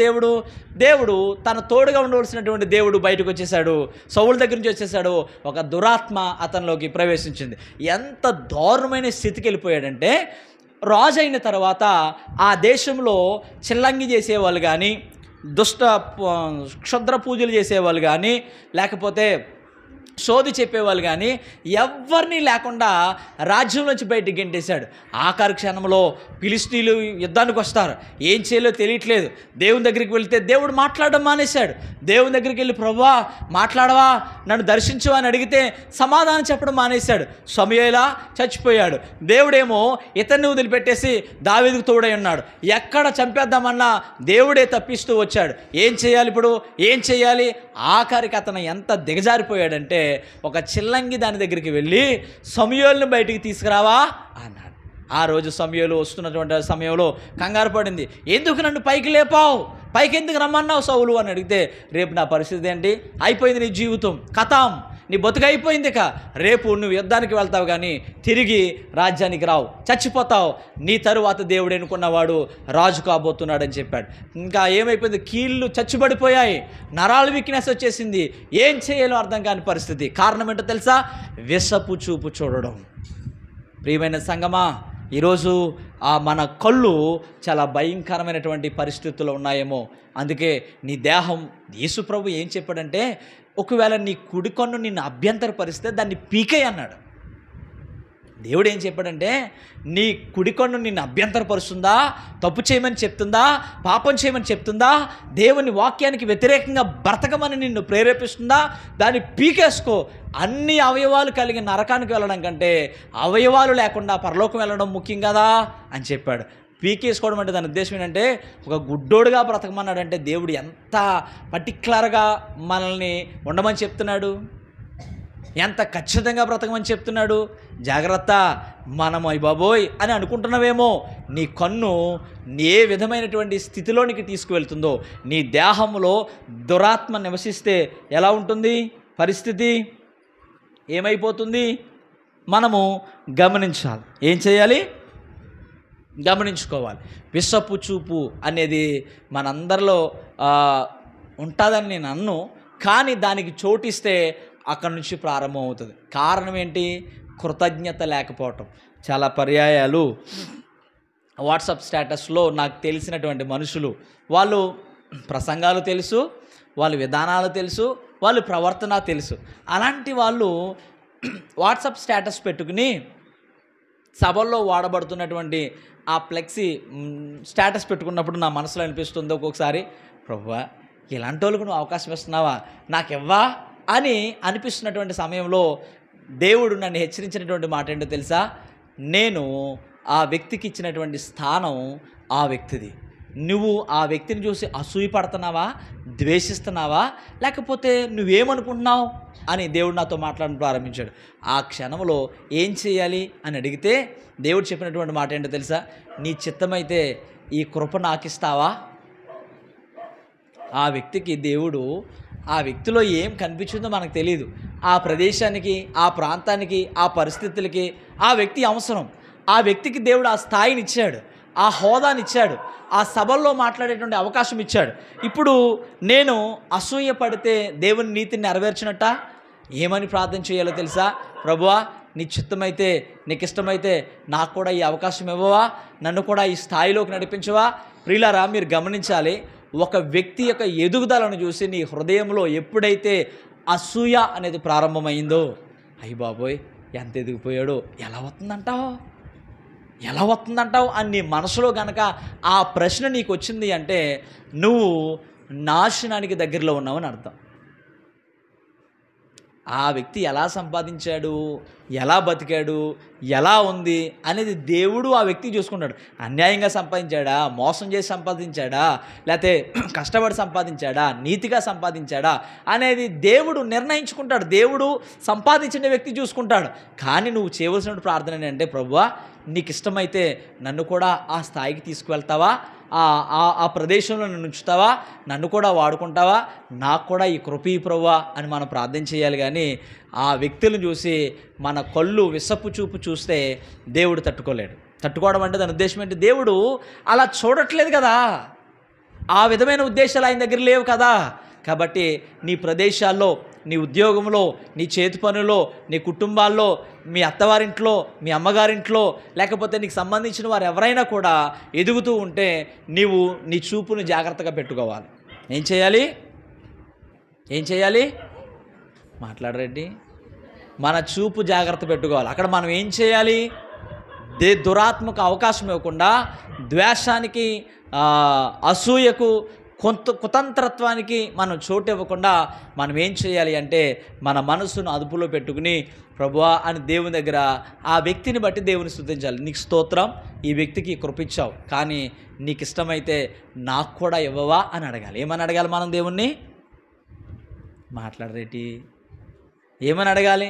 దేవుడు తన తోడుగా ఉండవలసినటువంటి దేవుడు బయటకు వచ్చేసాడు, సౌలు దగ్గర నుంచి వచ్చేసాడు. ఒక దురాత్మ అతనిలోకి ప్రవేశించింది. ఎంత దారుణమైన స్థితికి వెళ్ళిపోయాడంటే, రాజు అయిన తర్వాత ఆ దేశంలో చిల్లంగి చేసేవాళ్ళు కానీ, క్షుద్ర పూజలు చేసేవాళ్ళు కానీ, లేకపోతే సోది చెప్పేవాళ్ళు కానీ ఎవరిని లేకుండా రాజ్యం నుంచి బయటికి గెంటేశాడు. ఆఖరి క్షణంలో ఫిలిష్తీయులు యుద్ధానికి వస్తారు, ఏం చేయాలో తెలియట్లేదు. దేవుని దగ్గరికి వెళ్తే దేవుడు మాట్లాడడం మానేశాడు. దేవుని దగ్గరికి వెళ్ళి ప్రభువా మాట్లాడవా, నన్ను దర్శించవా అని అడిగితే సమాధానం చెప్పడం మానేశాడు. సమూయేలా చచ్చిపోయాడు. దేవుడేమో ఇతన్ని వదిలిపెట్టేసి దావీదుకు తోడై ఉన్నాడు. ఎక్కడ చంపేద్దామన్నా దేవుడే తప్పిస్తూ వచ్చాడు. ఏం చేయాలి ఇప్పుడు, ఏం చేయాలి? ఆఖరికి అతను ఎంత దిగజారిపోయాడంటే ఒక చిల్లంగి దాని దగ్గరికి వెళ్ళి సమూయేలుని బయటికి తీసుకురావా అన్నాడు. ఆ రోజు సమూయేలు వస్తున్నటువంటి సమయంలో కంగారు పడింది. ఎందుకు నన్ను పైకి లేపావు, పైకి ఎందుకు రమ్మన్నావు సౌలు అని అడిగితే, రేపు నా పరిస్థితి ఏంటి, అయిపోయింది నీ జీవితం, కథం, నీ బతుకు అయిపోయింది. ఇక రేపు నువ్వు యుద్ధానికి వెళ్తావు కానీ తిరిగి రాజ్యానికి రావు, చచ్చిపోతావు. నీ తరువాత దేవుడు ఎన్నుకున్నవాడు రాజు కాబోతున్నాడని చెప్పాడు. ఇంకా ఏమైపోయింది, కీళ్ళు చచ్చుబడిపోయాయి, నరాలు వీక్నెస్ వచ్చేసింది, ఏం చేయాలో అర్థం కాని పరిస్థితి. కారణం ఏంటో తెలుసా? విషపు చూపు చూడడం. ప్రియమైన సంగమా, ఈరోజు మన కళ్ళు చాలా భయంకరమైనటువంటి పరిస్థితుల్లో ఉన్నాయేమో. అందుకే నీ దేహం, యేసు ప్రభు ఏం చెప్పాడంటే, ఒకవేళ నీ కుడి కన్ను నిన్ను అభ్యంతరపరిస్తే దాన్ని పీకే అన్నాడు. దేవుడు ఏం చెప్పాడంటే, నీ కుడి కన్ను నిన్ను అభ్యంతరపరుస్తుందా, తప్పు చేయమని చెప్తుందా, పాపం చేయమని చెప్తుందా, దేవుని వాక్యానికి వ్యతిరేకంగా బ్రతకమని నిన్ను ప్రేరేపిస్తుందా, దాన్ని పీకేసుకో. అన్ని అవయవాలు కలిగి నరకానికి వెళ్ళడం కంటే అవయవాలు లేకుండా పరలోకం వెళ్ళడం ముఖ్యం కదా అని చెప్పాడు. పీకేసుకోవడం అంటే దాని ఉద్దేశం ఏంటంటే, ఒక గుడ్డోడుగా బ్రతకమన్నాడంటే దేవుడు ఎంత పర్టిక్యులర్గా మనల్ని ఉండమని చెప్తున్నాడు, ఎంత ఖచ్చితంగా బ్రతకమని చెప్తున్నాడు. జాగ్రత్త, మనం అయ్య బాబోయ్ అని అనుకుంటున్నావేమో, నీ కన్ను ఏ విధమైనటువంటి స్థితిలోనికి తీసుకువెళ్తుందో, నీ దేహంలో దురాత్మ నివసిస్తే ఎలా ఉంటుంది పరిస్థితి, ఏమైపోతుంది మనము గమనించాలి. ఏం చేయాలి? గమనించుకోవాలి. విషపు చూపు అనేది మనందరిలో ఉంటుందని నేను అన్ను, కానీ దానికి చోటిస్తే అక్కడి నుంచి ప్రారంభం అవుతుంది. కారణం ఏంటి? కృతజ్ఞత లేకపోవటం. చాలా పర్యాయాలు వాట్సాప్ స్టేటస్లో నాకు తెలిసినటువంటి మనుషులు, వాళ్ళు ప్రసంగాలు తెలుసు, వాళ్ళ విధానాలు తెలుసు, వాళ్ళ ప్రవర్తన తెలుసు, అలాంటి వాళ్ళు వాట్సాప్ స్టేటస్ పెట్టుకుని సభల్లో వాడబడుతున్నటువంటి ఆ ఫ్లెక్సీ స్టేటస్ పెట్టుకున్నప్పుడు నా మనసులో అనిపిస్తుంది ఒక్కొక్కసారి, ప్రభువా ఇలాంటి వాళ్ళకు నువ్వు అవకాశం ఇస్తున్నావా, నాకివ్వా అని అనిపిస్తున్నటువంటి సమయంలో దేవుడు నన్ను హెచ్చరించినటువంటి మాట ఏంటో తెలుసా? నేను ఆ వ్యక్తికి ఇచ్చినటువంటి స్థానం ఆ వ్యక్తిది. నువ్వు ఆ వ్యక్తిని చూసి అసూయ పడుతున్నావా, ద్వేషిస్తున్నావా, లేకపోతే నువ్వేమనుకుంటున్నావు అని దేవుడు నాతో మాట్లాడడం ప్రారంభించాడు. ఆ క్షణంలో ఏం చేయాలి అని అడిగితే దేవుడు చెప్పినటువంటి మాట ఏంటో తెలుసా? నీ చిత్తమైతే ఈ కృప నాకిస్తావా. ఆ వ్యక్తికి దేవుడు, ఆ వ్యక్తిలో ఏం కనిపించిందో మనకు తెలియదు. ఆ ప్రదేశానికి, ఆ ప్రాంతానికి, ఆ పరిస్థితులకి ఆ వ్యక్తి అవసరం. ఆ వ్యక్తికి దేవుడు ఆ స్థాయిని ఇచ్చాడు, ఆ హోదాని ఇచ్చాడు, ఆ సభల్లో మాట్లాడేటువంటి అవకాశం ఇచ్చాడు. ఇప్పుడు నేను అసూయ పడితే దేవుని నీతిని నెరవేర్చినట్ట? ఏమని ప్రార్థన చేయాలో తెలుసా? ప్రభువా నీ చిత్తమైతే, నీకు ఇష్టమైతే నాకు కూడా ఈ అవకాశం ఇవ్వవా, నన్ను కూడా ఈ స్థాయిలోకి నడిపించవా. ప్రియులారా, మీరు గమనించాలి, ఒక వ్యక్తి యొక్క ఎదుగుదలను చూసి నీ హృదయంలో ఎప్పుడైతే అసూయ అనేది ప్రారంభమైందో, అయ్య బాబోయ్ ఎంత ఎదిగిపోయాడో, ఎలా వస్తుందంటావు అని నీ మనసులో గనక ఆ ప్రశ్న నీకు వచ్చింది అంటే నువ్వు నాశనానికి దగ్గరలో ఉన్నావని అర్థం. ఆ వ్యక్తి ఎలా సంపాదించాడు, ఎలా బతికాడు, ఎలా ఉంది అనేది దేవుడు ఆ వ్యక్తి చూసుకుంటాడు. అన్యాయంగా సంపాదించాడా, మోసం చేసి సంపాదించాడా, లేకపోతే కష్టపడి సంపాదించాడా, నీతిగా సంపాదించాడా అనేది దేవుడు నిర్ణయించుకుంటాడు. దేవుడు సంపాదించిన వ్యక్తి చూసుకుంటాడు. కానీ నువ్వు చేయవలసిన ప్రార్థన ఏంటంటే, ప్రభువా నీకు ఇష్టమైతే నన్ను కూడా ఆ స్థాయికి తీసుకువెళ్తావా, ఆ ప్రదేశంలో నన్ను ఉంచుతావా, నన్ను కూడా వాడుకుంటావా, నాకు కూడా ఈ కృపీ ప్రభువా అని మనం ప్రార్థన చేయాలి. కానీ ఆ వ్యక్తులను చూసి మన కళ్ళు విసపు చూపు చూస్తే దేవుడు తట్టుకోవడం అంటే దాని ఉద్దేశం ఏంటి? దేవుడు అలా చూడట్లేదు కదా, ఆ విధమైన ఉద్దేశాలు ఆయన దగ్గర లేవు కదా. కాబట్టి నీ ప్రదేశాల్లో, నీ ఉద్యోగంలో, నీ చేతి పనుల్లో, నీ కుటుంబాల్లో, మీ అత్తవారింట్లో, మీ అమ్మగారింట్లో, లేకపోతే నీకు సంబంధించిన వారు ఎవరైనా కూడా ఎదుగుతూ ఉంటే నీవు నీ చూపును జాగ్రత్తగా పెట్టుకోవాలి. ఏం చేయాలి? మాట్లాడరండి. మన చూపు జాగ్రత్త పెట్టుకోవాలి. అక్కడ మనం ఏం చేయాలి? దురాత్మకు అవకాశం ఇవ్వకుండా, ద్వేషానికి, అసూయకు, కుతంత్రత్వానికి మనం చోటు ఇవ్వకుండా మనం ఏం చేయాలి అంటే మన మనసును అదుపులో పెట్టుకుని ప్రభువా అని దేవుని దగ్గర ఆ వ్యక్తిని బట్టి దేవుని స్తుతించాలి. నీకు స్తోత్రం, ఈ వ్యక్తికి కృపించావు, కానీ నీకు ఇష్టమైతే నాకు కూడా ఇవ్వవా అని అడగాలి. ఏమని అడగాలి మనం దేవుణ్ణి? మాట్లాడరేటి, ఏమని అడగాలి?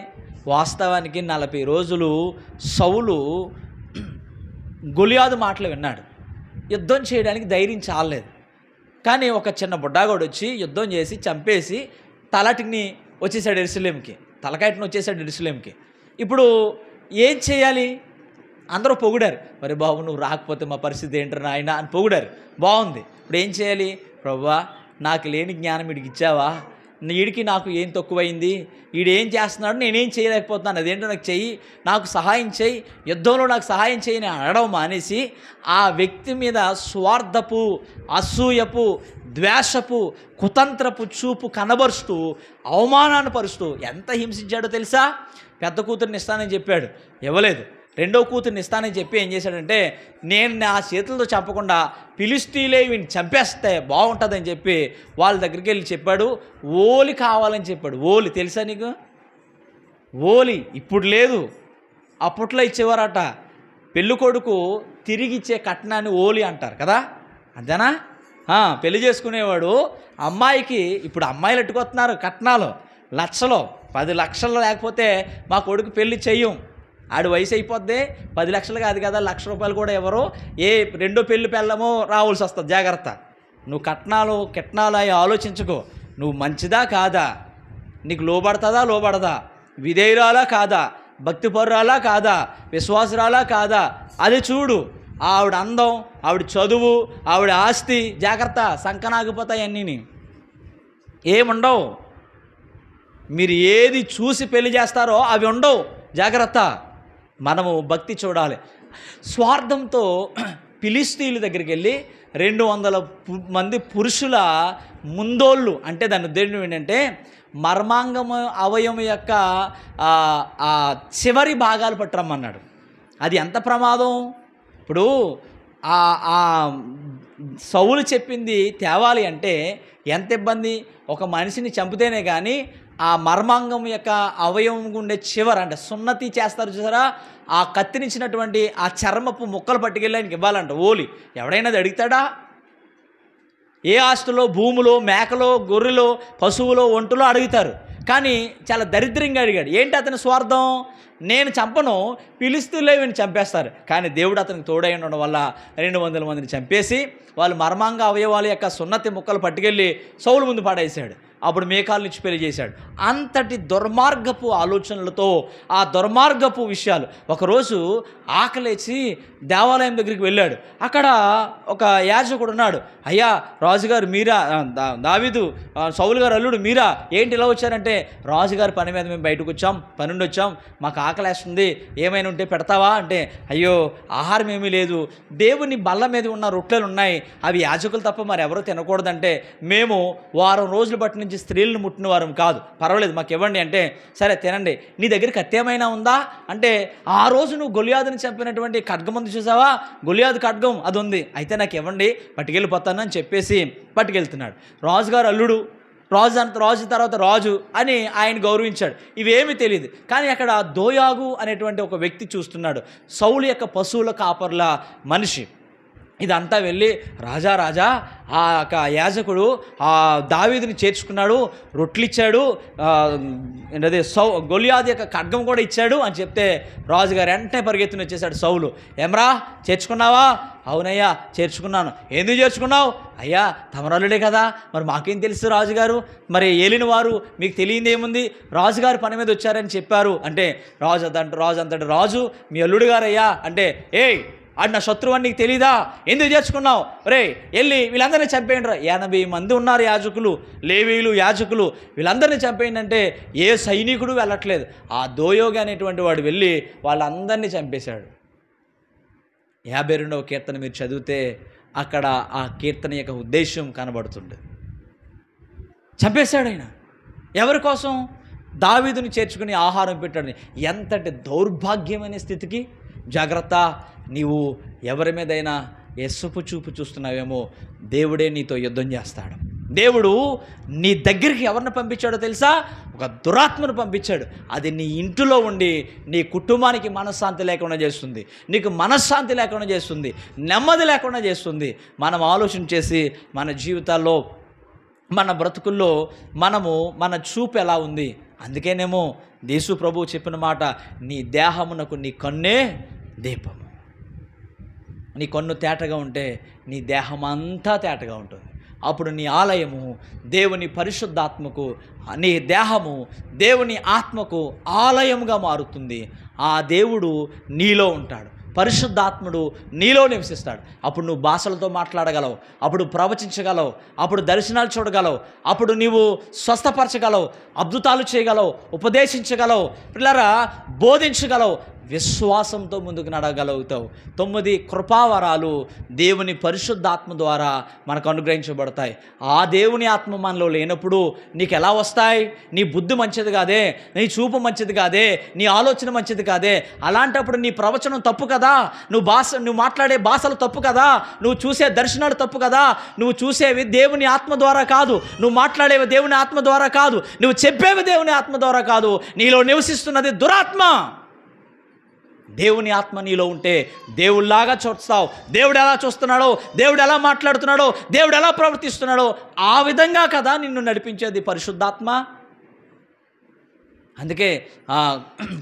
వాస్తవానికి 40 రోజులు సౌలు గొలియాదు మాటలు విన్నాడు. యుద్ధం చేయడానికి ధైర్యం చాలలేదు. కానీ ఒక చిన్న బుడ్డాగోడు వచ్చి యుద్ధం చేసి చంపేసి తలటిని వచ్చేసాడు యెరూషలేముకి, తలకాయటిని వచ్చేసాడు యెరూషలేముకి. ఇప్పుడు ఏం చేయాలి? అందరూ పొగిడారు, మరి బాబు నువ్వు రాకపోతే మా పరిస్థితి ఏంటో నాయన అని పొగిడారు. బాగుంది. ఇప్పుడు ఏం చేయాలి? ప్రభువా నాకు లేని జ్ఞానం వీడికి ఇచ్చావా? వీడికి నాకు ఏం తక్కువైంది? వీడేం చేస్తున్నాడు, నేనేం చేయలేకపోతున్నాను, అదేంటో నాకు చెయ్యి, నాకు సహాయం చేయి, యుద్ధంలో నాకు సహాయం చేయి అని అనడం మానేసి ఆ వ్యక్తి మీద స్వార్థపు, అసూయపు, ద్వేషపు, కుతంత్రపు చూపు కనబరుస్తూ అవమానాన్ని పరుస్తూ ఎంత హింసించాడో తెలుసా? పెద్ద కూతురిని ఇస్తానని చెప్పాడు, ఇవ్వలేదు. రెండో కూతురిని ఇస్తానని చెప్పి ఏం చేశాడంటే, నేను నా చేతులతో చంపకుండా ఫిలిష్తీయులే వీడిని చంపేస్తే బాగుంటుందని చెప్పి వాళ్ళ దగ్గరికి వెళ్ళి చెప్పాడు. ఓలి కావాలని చెప్పాడు. ఓలి తెలుసా నీకు? ఓలి ఇప్పుడు లేదు, అప్పట్లో ఇచ్చేవారట. పెళ్ళి కొడుకు తిరిగి ఇచ్చే కట్నాన్ని ఓలి అంటారు కదా, అంతేనా? పెళ్లి చేసుకునేవాడు అమ్మాయికి, ఇప్పుడు అమ్మాయిలు ఎట్టుకొస్తున్నారు కట్నాలు లక్షలు, 10 లక్షలు లేకపోతే మా కొడుకు పెళ్లి చెయ్యం. ఆడు వయసు అయిపోద్ది, 10 లక్షలు కాదు కదా, ₹1,00,000 కూడా ఎవరో ఏ రెండో పెళ్ళి పెళ్ళమో రావాల్సి వస్తుంది. జాగ్రత్త. నువ్వు కిట్నాలు అవి ఆలోచించుకో. నువ్వు మంచిదా కాదా, నీకు లోబడదా, విధేయురాలా కాదా, భక్తిపరురాలా కాదా, విశ్వాసురాలా కాదా, అది చూడు. ఆవిడ అందం, ఆవిడ చదువు, ఆవిడ ఆస్తి, జాగ్రత్త. సంకనాగిపోతాయి అన్నీని, ఏముండవు. మీరు ఏది చూసి పెళ్లి చేస్తారో అవి ఉండవు, జాగ్రత్త. మనము భక్తి చూడాలి. స్వార్థంతో ఫిలిష్తీయుల దగ్గరికి వెళ్ళి 200 మంది పురుషుల ముందోళ్ళు, అంటే దాని ఉద్దేశం ఏంటంటే మర్మాంగము అవయవం యొక్క చివరి భాగాలు పట్టరమ్మన్నాడు. అది ఎంత ప్రమాదం! ఇప్పుడు సౌలు చెప్పింది తేవాలి అంటే ఎంత ఇబ్బంది. ఒక మనిషిని చంపితేనే కానీ ఆ మర్మాంగం యొక్క అవయవం ఉండే చివర, అంటే సున్నతి చేస్తారు చూసారా, ఆ కత్తిరించినటువంటి ఆ చర్మపు ముక్కలు పట్టుకెళ్ళి ఆయనకి ఇవ్వాలంట. ఓలి ఎవడైనా అది అడుగుతాడా? ఏ ఆస్తులో, భూములో, మేకలో, గొర్రెలో, పశువులో, ఒంటులో అడుగుతారు. కానీ చాలా దరిద్రంగా అడిగాడు. ఏంటి అతని స్వార్థం? నేను చంపను, ఫిలిష్తీయులే వీడిని చంపేస్తారు. కానీ దేవుడు అతనికి తోడై ఉండడం వల్ల 200 మందిని చంపేసి వాళ్ళు మర్మాంగ అవయవాల యొక్క సున్నతి ముక్కలు పట్టుకెళ్ళి సౌలు ముందు పడేశాడు. అప్పుడు మేకాల నుంచి పెళ్లి చేశాడు. అంతటి దుర్మార్గపు ఆలోచనలతో, ఆ దుర్మార్గపు విషయాలు. ఒకరోజు ఆకలేసి దేవాలయం దగ్గరికి వెళ్ళాడు. అక్కడ ఒక యాజకుడు ఉన్నాడు. అయ్యా రాజుగారు మీరా, దావీదు సౌలు గారు అల్లుడు మీరా, ఏంటి ఇలా వచ్చారంటే, రాజుగారి పని మీద మేము బయటకు వచ్చాం, పని నుండి వచ్చాం, మాకు ఆకలేస్తుంది, ఏమైనా ఉంటే పెడతావా అంటే, అయ్యో ఆహారం ఏమీ లేదు, దేవుని బల్ల మీద ఉన్న రొట్టెలు ఉన్నాయి, అవి యాజకులు తప్ప మరి ఎవరో తినకూడదంటే, మేము వారం రోజుల బట్టి నుంచి స్త్రీలను ముట్టిన వారం కాదు, పర్వాలేదు మాకు ఇవ్వండి అంటే, సరే తినండి, నీ దగ్గర కత్తి ఏమైనా ఉందా అంటే, ఆ రోజు నువ్వు గొలియాదుని చంపినటువంటి ఖడ్గం ఉంది చూసావా, గొలియాదు ఖడ్గం అది ఉంది, అయితే నాకు ఇవ్వండి పట్టుకెళ్ళిపోతాను అని చెప్పేసి పట్టుకెళ్తున్నాడు. రాజుగారు అల్లుడు, రాజు తర్వాత రాజు అని ఆయన గౌరవించాడు. ఇవేమీ తెలియదు. కానీ అక్కడ దోయాగు అనేటువంటి ఒక వ్యక్తి చూస్తున్నాడు, సౌలు యొక్క పశువుల కాపర్ల మనిషి. ఇదంతా వెళ్ళి రాజా ఆ యొక్క యాజకుడు ఆ దావీదుని చేర్చుకున్నాడు, రొట్లు ఇచ్చాడు, అదే గొలియాదు యొక్క ఖడ్గం కూడా ఇచ్చాడు అని చెప్తే రాజుగారు వెంటనే పరిగెత్తుని వచ్చేసాడు. సౌలు, ఏమ్రా చేర్చుకున్నావా? అవునయ్యా చేర్చుకున్నాను. ఎందుకు చేర్చుకున్నావు? అయ్యా తమరల్లుడే కదా, మరి మాకేం తెలుసు రాజుగారు, మరి ఏలిన వారు మీకు తెలియంది ఏముంది, రాజుగారు పని మీద వచ్చారని చెప్పారు అంటే, రాజు అంతటి రాజు మీ అల్లుడు గారయ్యా అంటే, ఏయ్ ఆడు నా శత్రువు అని నీకు తెలీదా, ఎందుకు చేర్చుకున్నావు, రే వెళ్ళి వీళ్ళందరినీ చంపేయండి రా, 80 మంది ఉన్నారు యాజకులు, లేవీయులు, యాజకులు, వీళ్ళందరినీ చంపేయండి అంటే ఏ సైనికుడు వెళ్ళట్లేదు. ఆ దోయోగి అనేటువంటి వాడు వెళ్ళి వాళ్ళందరినీ చంపేశాడు. 52వ కీర్తన మీరు చదివితే అక్కడ ఆ కీర్తన యొక్క ఉద్దేశం కనబడుతుంది. చంపేశాడు ఆయన. ఎవరి కోసం? దావీదుని చేర్చుకుని ఆహారం పెట్టాడు. ఎంతటి దౌర్భాగ్యమైన స్థితికి! జాగ్రత్త, నీవు ఎవరి మీదైనా ఎస్సుపు చూపు చూస్తున్నావేమో, దేవుడే నీతో యుద్ధం చేస్తాడు. దేవుడు నీ దగ్గరికి ఎవరిని పంపించాడో తెలుసా? ఒక దురాత్మను పంపించాడు. అది నీ ఇంటిలో ఉండి నీ కుటుంబానికి మనశ్శాంతి లేకుండా చేస్తుంది, నీకు మనశ్శాంతి లేకుండా చేస్తుంది, నెమ్మది లేకుండా చేస్తుంది. మనం ఆలోచన చేసి మన జీవితాల్లో, మన బ్రతుకుల్లో మన చూపు ఎలా ఉంది? అందుకేనేమో యేసు ప్రభువు చెప్పిన మాట, నీ దేహమునకు నీ కన్నే దీపము. నీ కన్ను తేటగా ఉంటే నీ దేహం అంతా తేటగా ఉంటుంది. అప్పుడు నీ ఆలయము దేవుని పరిశుద్ధాత్మకు, నీ దేహము దేవుని ఆత్మకు ఆలయముగా మారుతుంది. ఆ దేవుడు నీలో ఉంటాడు, పరిశుద్ధాత్ముడు నీలో నివసిస్తాడు. అప్పుడు నువ్వు భాషలతో మాట్లాడగలవు, అప్పుడు ప్రవచించగలవు, అప్పుడు దర్శనాలు చూడగలవు, అప్పుడు నీవు స్వస్థపరచగలవు, అద్భుతాలు చేయగలవు, ఉపదేశించగలవు, పిల్లరా బోధించగలవు, విశ్వాసంతో ముందుకు నడగలుగుతావు. 9 కృపావరాలు దేవుని పరిశుద్ధాత్మ ద్వారా మనకు అనుగ్రహించబడతాయి. ఆ దేవుని ఆత్మ మనలో లేనప్పుడు నీకు ఎలా వస్తాయి? నీ బుద్ధి మంచిది కాదే, నీ చూపు మంచిది కాదే, నీ ఆలోచన మంచిది కాదే. అలాంటప్పుడు నీ ప్రవచనం తప్పు కదా, నువ్వు మాట్లాడే భాషలు తప్పు కదా, నువ్వు చూసే దర్శనాలు తప్పు కదా, నువ్వు చూసేవి దేవుని ఆత్మ ద్వారా కాదు, నువ్వు మాట్లాడేవి దేవుని ఆత్మ ద్వారా కాదు, నువ్వు చెప్పేవి దేవుని ఆత్మ ద్వారా కాదు. నీలో నివసిస్తున్నది దురాత్మ. దేవుని ఆత్మ నీలో ఉంటే దేవుళ్లాగా చూస్తావు. దేవుడు ఎలా చూస్తున్నాడో, దేవుడు ఎలా మాట్లాడుతున్నాడో, దేవుడు ఎలా ప్రవర్తిస్తున్నాడో ఆ విధంగా కదా నిన్ను నడిపించేది పరిశుద్ధాత్మ. అందుకే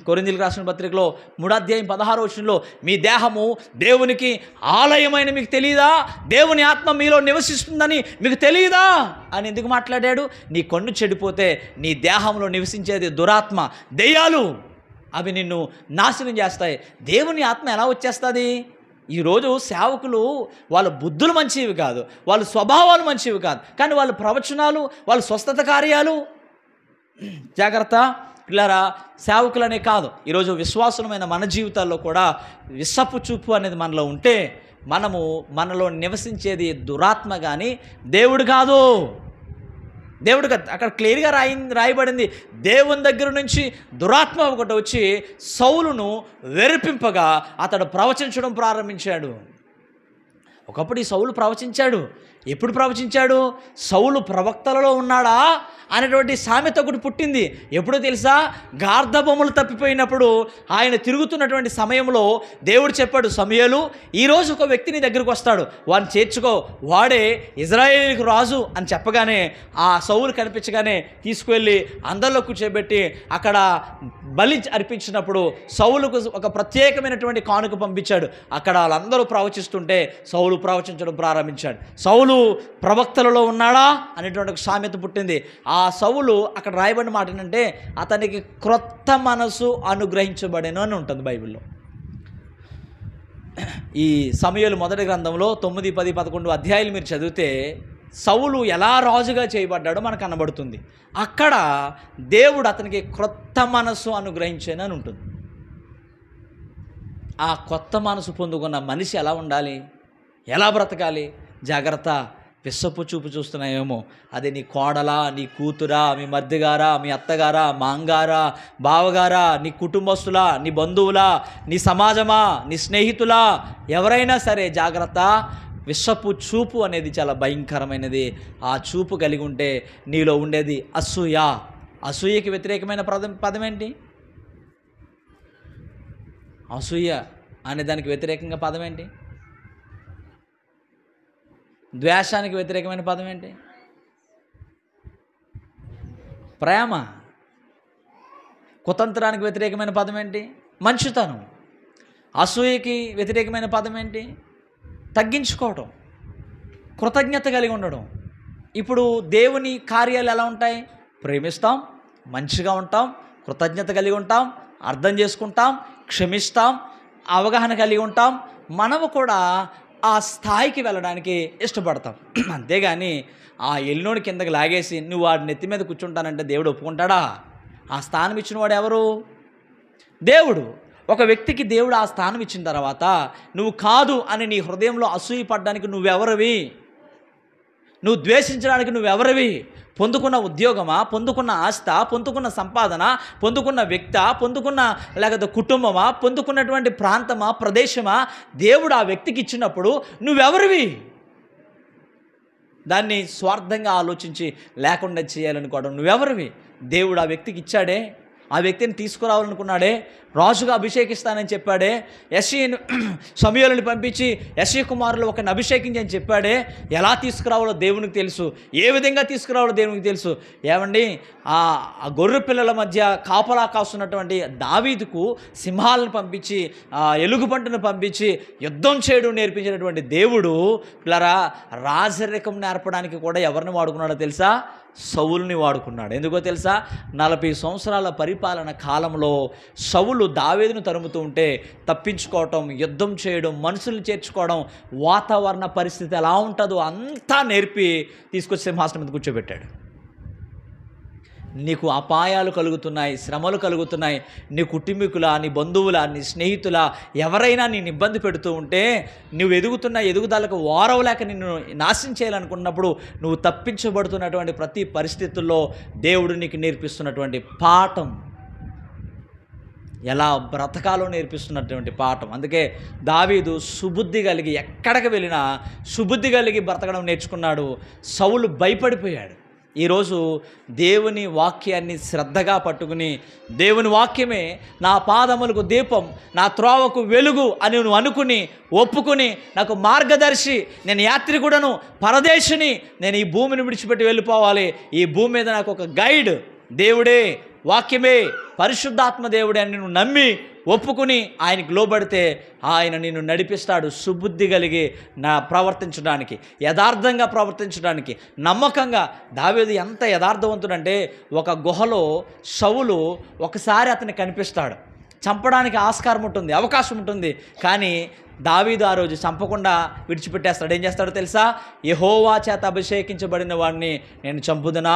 కొరింథీయులకు రాసిన పత్రికలో 3:16 మీ దేహము దేవునికి ఆలయమైన మీకు తెలియదా? దేవుని ఆత్మ మీలో నివసిస్తుందని మీకు తెలియదా అని ఎందుకు మాట్లాడాడు? నీ కన్ను చెడిపోతే నీ దేహంలో నివసించేది దురాత్మ, దెయ్యాలు. అవి నిన్ను నాశనం చేస్తాయి. దేవుని ఆత్మ ఎలా వచ్చేస్తుంది? ఈరోజు సేవకులు వాళ్ళ బుద్ధులు మంచివి కాదు, వాళ్ళ స్వభావాలు మంచివి కాదు, కానీ వాళ్ళ ప్రవచనాలు, వాళ్ళ స్వస్థత కార్యాలు. జాగ్రత్త పిల్లరా, సేవకులనే కాదు, ఈరోజు విశ్వాసమైన మన జీవితాల్లో కూడా విషపు చూపు అనేది మనలో ఉంటే మనలో నివసించేది దురాత్మ కానీ దేవుడు కాదు. దేవుడు అక్కడ క్లియర్గా రాయబడింది. దేవుని దగ్గర నుంచి దురాత్మ ఒకటి వచ్చి సౌలును వెరిపింపగా అతడు ప్రవచించడం ప్రారంభించాడు. ఒకప్పుడు ఈ సౌలు ప్రవచించాడు. ఎప్పుడు ప్రవచించాడు? సౌలు ప్రవక్తలలో ఉన్నాడా అనేటువంటి సామెత ఒకటి పుట్టింది. ఎప్పుడో తెలుసా? గార్ధబొమ్మలు తప్పిపోయినప్పుడు ఆయన తిరుగుతున్నటువంటి సమయంలో దేవుడు చెప్పాడు, సమూయేలు ఈరోజు ఒక వ్యక్తి నీ దగ్గరకు వస్తాడు, వాడిని చేర్చుకో, వాడే ఇజ్రాయేలుకు రాజు అని చెప్పగానే ఆ సౌలు కనిపించగానే తీసుకువెళ్ళి అందరిలో కూర్చోబెట్టి అక్కడ బలి అర్పించినప్పుడు సౌలుకు ఒక ప్రత్యేకమైనటువంటి కానుక పంపించాడు. అక్కడ వాళ్ళందరూ ప్రవచిస్తుంటే సౌలు ప్రవచించడం ప్రారంభించాడు. సౌలు ప్రవక్తలలో ఉన్నాడా అనేటువంటి ఒక సామెత పుట్టింది. ఆ సౌలు అక్కడ రాయబడిన మాట ఏంటంటే అతనికి క్రొత్త మనసు అనుగ్రహించబడెను అని ఉంటుంది బైబిల్లో. ఈ సమూయేలు మొదటి గ్రంథంలో 9, 10, 11 అధ్యాయాలు మీరు చదివితే సౌలు ఎలా రాజుగా చేయబడ్డాడో మనకు కనబడుతుంది. అక్కడ దేవుడు అతనికి క్రొత్త మనసు అనుగ్రహించాను అని ఉంటుంది. ఆ కొత్త మనసు పొందుకున్న మనిషి ఎలా ఉండాలి, ఎలా బ్రతకాలి? జాగ్రత్త, విషపు చూపు చూస్తున్నాయేమో, అది నీ కోడలా, నీ కూతురా, మీ మర్దిగారా, మీ అత్తగారా, మాంగారా, బావగారా, నీ కుటుంబస్తులా, నీ బంధువులా, నీ సమాజమా, నీ స్నేహితులా, ఎవరైనా సరే జాగ్రత్త. విషపు చూపు అనేది చాలా భయంకరమైనది. ఆ చూపు కలిగి ఉంటే నీలో ఉండేది అసూయ. అసూయకి వ్యతిరేకమైన పదం ఏంటి? అసూయ అనే దానికి వ్యతిరేకంగా పదం ఏంటి? ద్వేషానికి వ్యతిరేకమైన పదం ఏంటి? ప్రేమ. కుతంత్రానికి వ్యతిరేకమైన పదం ఏంటి? మంచితనం. అసూయకి వ్యతిరేకమైన పదం ఏంటి? తగ్గించుకోవడం, కృతజ్ఞత కలిగి ఉండడం. ఇప్పుడు దేవుని కార్యాలు ఎలా ఉంటాయి? ప్రేమిస్తాం, మంచిగా ఉంటాం, కృతజ్ఞత కలిగి ఉంటాం, అర్థం చేసుకుంటాం, క్షమిస్తాం, అవగాహన కలిగి ఉంటాం. మనము కూడా ఆ స్థాయికి వెళ్ళడానికి ఇష్టపడతాం. అంతేగాని ఆ ఎల్లుని కిందకి లాగేసి నువ్వు వాడి నెత్తి మీద కూర్చుంటానంటే దేవుడు ఒప్పుకుంటాడా? ఆ స్థానం ఇచ్చిన వాడు ఎవరు? దేవుడు. ఒక వ్యక్తికి దేవుడు ఆ స్థానం ఇచ్చిన తర్వాత నువ్వు కాదు అని నీ హృదయంలో అసూయ పడ్డానికి నువ్వెవరివి? నువ్వు ద్వేషించడానికి నువ్వెవరివి? పొందుకున్న ఉద్యోగమా, పొందుకున్న ఆస్త, పొందుకున్న సంపాదన, పొందుకున్న వ్యక్త, పొందుకున్న లేకపోతే కుటుంబమా, పొందుకున్నటువంటి ప్రాంతమా, ప్రదేశమా దేవుడు ఆ వ్యక్తికి ఇచ్చినప్పుడు నువ్వెవరివి? దాన్ని స్వార్థంగా ఆలోచించి లేకుండా చేయాలనుకోవడం నువ్వెవరివి? దేవుడు ఆ వ్యక్తికి ఇచ్చాడే, ఆ వ్యక్తిని తీసుకురావాలనుకున్నాడే, రాజుగా అభిషేకిస్తానని చెప్పాడే, యెష్షయిని సమూయేలుని పంపించి యెష్షయి కుమారులు ఒకరిని అభిషేకించి అని చెప్పాడే. ఎలా తీసుకురావాలో దేవునికి తెలుసు, ఏ విధంగా తీసుకురావాలో దేవునికి తెలుసు. ఏమండి, ఆ గొర్రె పిల్లల మధ్య కాపలా కాస్తున్నటువంటి దావీదుకు సింహాలను పంపించి, ఎలుగుబంటును పంపించి యుద్ధం చేయడం నేర్పించినటువంటి దేవుడు పిల్లరా రాజరికం నేర్పడానికి కూడా ఎవరిని వాడుకున్నాడో తెలుసా? సౌలుని వాడుకున్నాడు. ఎందుకో తెలుసా? 40 సంవత్సరాల పరిపాలన కాలంలో సౌలు దావీదును తరుముతూ ఉంటే తప్పించుకోవటం, యుద్ధం చేయడం, మనుషుల్ని చేర్చుకోవడం, వాతావరణ పరిస్థితి ఎలా ఉంటుందో అంతా నేర్పి తీసుకొచ్చి సింహాసనం మీద కూర్చోబెట్టాడు. నీకు అపాయాలు కలుగుతున్నాయి, శ్రమలు కలుగుతున్నాయి, నీ కుటుంబీకుల, నీ బంధువుల, నీ స్నేహితుల ఎవరైనా నేను ఇబ్బంది పెడుతూ ఉంటే, నువ్వు ఎదుగుతున్న ఎదుగుదలకు వారవలేక నిన్ను నాశనం చేయాలనుకున్నప్పుడు నువ్వు తప్పించబడుతున్నటువంటి ప్రతి పరిస్థితుల్లో దేవుడు నీకు నేర్పిస్తున్నటువంటి పాఠం, ఎలా బ్రతకాలో నేర్పిస్తున్నటువంటి పాఠం. అందుకే దావీదు సుబుద్ధి కలిగి ఎక్కడికి వెళ్ళినా సుబుద్ధి కలిగి బ్రతకడం నేర్చుకున్నాడు. సౌలు భయపడిపోయాడు. ఈరోజు దేవుని వాక్యాన్ని శ్రద్ధగా పట్టుకుని, దేవుని వాక్యమే నా పాదములకు దీపం, నా త్రోవకు వెలుగు అని నువ్వు అనుకుని ఒప్పుకుని, నాకు మార్గదర్శి, నేను యాత్రికుడను, పరదేశిని, నేను ఈ భూమిని విడిచిపెట్టి వెళ్ళిపోవాలి, ఈ భూమి మీద నాకు ఒక గైడ్ దేవుడే, వాక్యమే, పరిశుద్ధాత్మ దేవుడే అని నువ్వు నమ్మి ఒప్పుకుని ఆయనకి లోబడితే ఆయన నిన్ను నడిపిస్తాడు. సుబుద్ధి కలిగి ప్రవర్తించడానికి, యథార్థంగా ప్రవర్తించడానికి, నమ్మకంగా. దావీదు ఎంత యథార్థవంతుడంటే, ఒక గుహలో సౌలు ఒకసారి అతనికి కనిపిస్తాడు. చంపడానికి ఆస్కారం ఉంటుంది, అవకాశం ఉంటుంది, కానీ దావీదు ఆ రోజు చంపకుండా విడిచిపెట్టేస్తాడు. ఏం చేస్తాడో తెలుసా? యెహోవా చేత అభిషేకించబడిన వాడిని నేను చంపుదునా,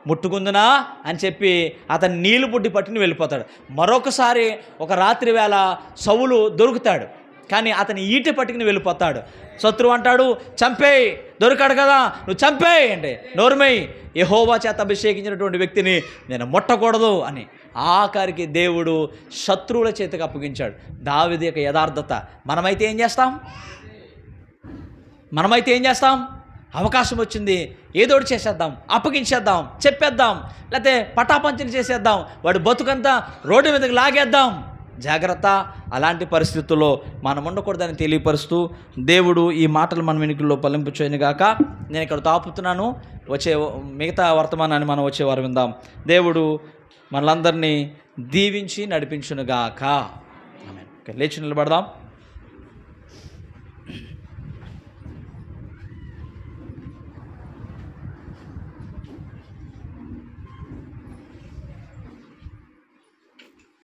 ముట్టుకుందునా అని చెప్పి అతను నీళ్లు బుడ్డి పట్టుకుని వెళ్ళిపోతాడు. మరొకసారి ఒక రాత్రి వేళ సౌలు దొరుకుతాడు, కానీ అతని ఈటె పట్టుకుని వెళ్ళిపోతాడు. శత్రువు అంటాడు, చంపేయి, దొరికాడు కదా, నువ్వు చంపేయి అంటే, నోరుమై, యెహోవా చేత అభిషేకించినటువంటి వ్యక్తిని నేను ముట్టకూడదు అని. ఆఖరికి దేవుడు శత్రువుల చేతికి అప్పగించాడు. దావీదు యొక్క యథార్థత. మనమైతే ఏం చేస్తాం? అవకాశం వచ్చింది, ఏదోటి చేసేద్దాం, అప్పగించేద్దాం, చెప్పేద్దాం, లేకపోతే పటాపంచలు చేసేద్దాం, వాడు బతుకంతా రోడ్డు మీదకి లాగేద్దాం. జాగ్రత్త, అలాంటి పరిస్థితుల్లో మనం ఉండకూడదని తెలియపరుస్తూ దేవుడు ఈ మాటలు మన వెనుకల్లో ఫలింపు చేయను గాక. నేను ఇక్కడ తాపుతున్నాను. వచ్చే మిగతా వర్తమానాన్ని మనం వచ్చే వారం విందాం. దేవుడు మనలందరినీ దీవించి నడిపించునుగాక. ఆమేన్. లేచి నిలబడదాం.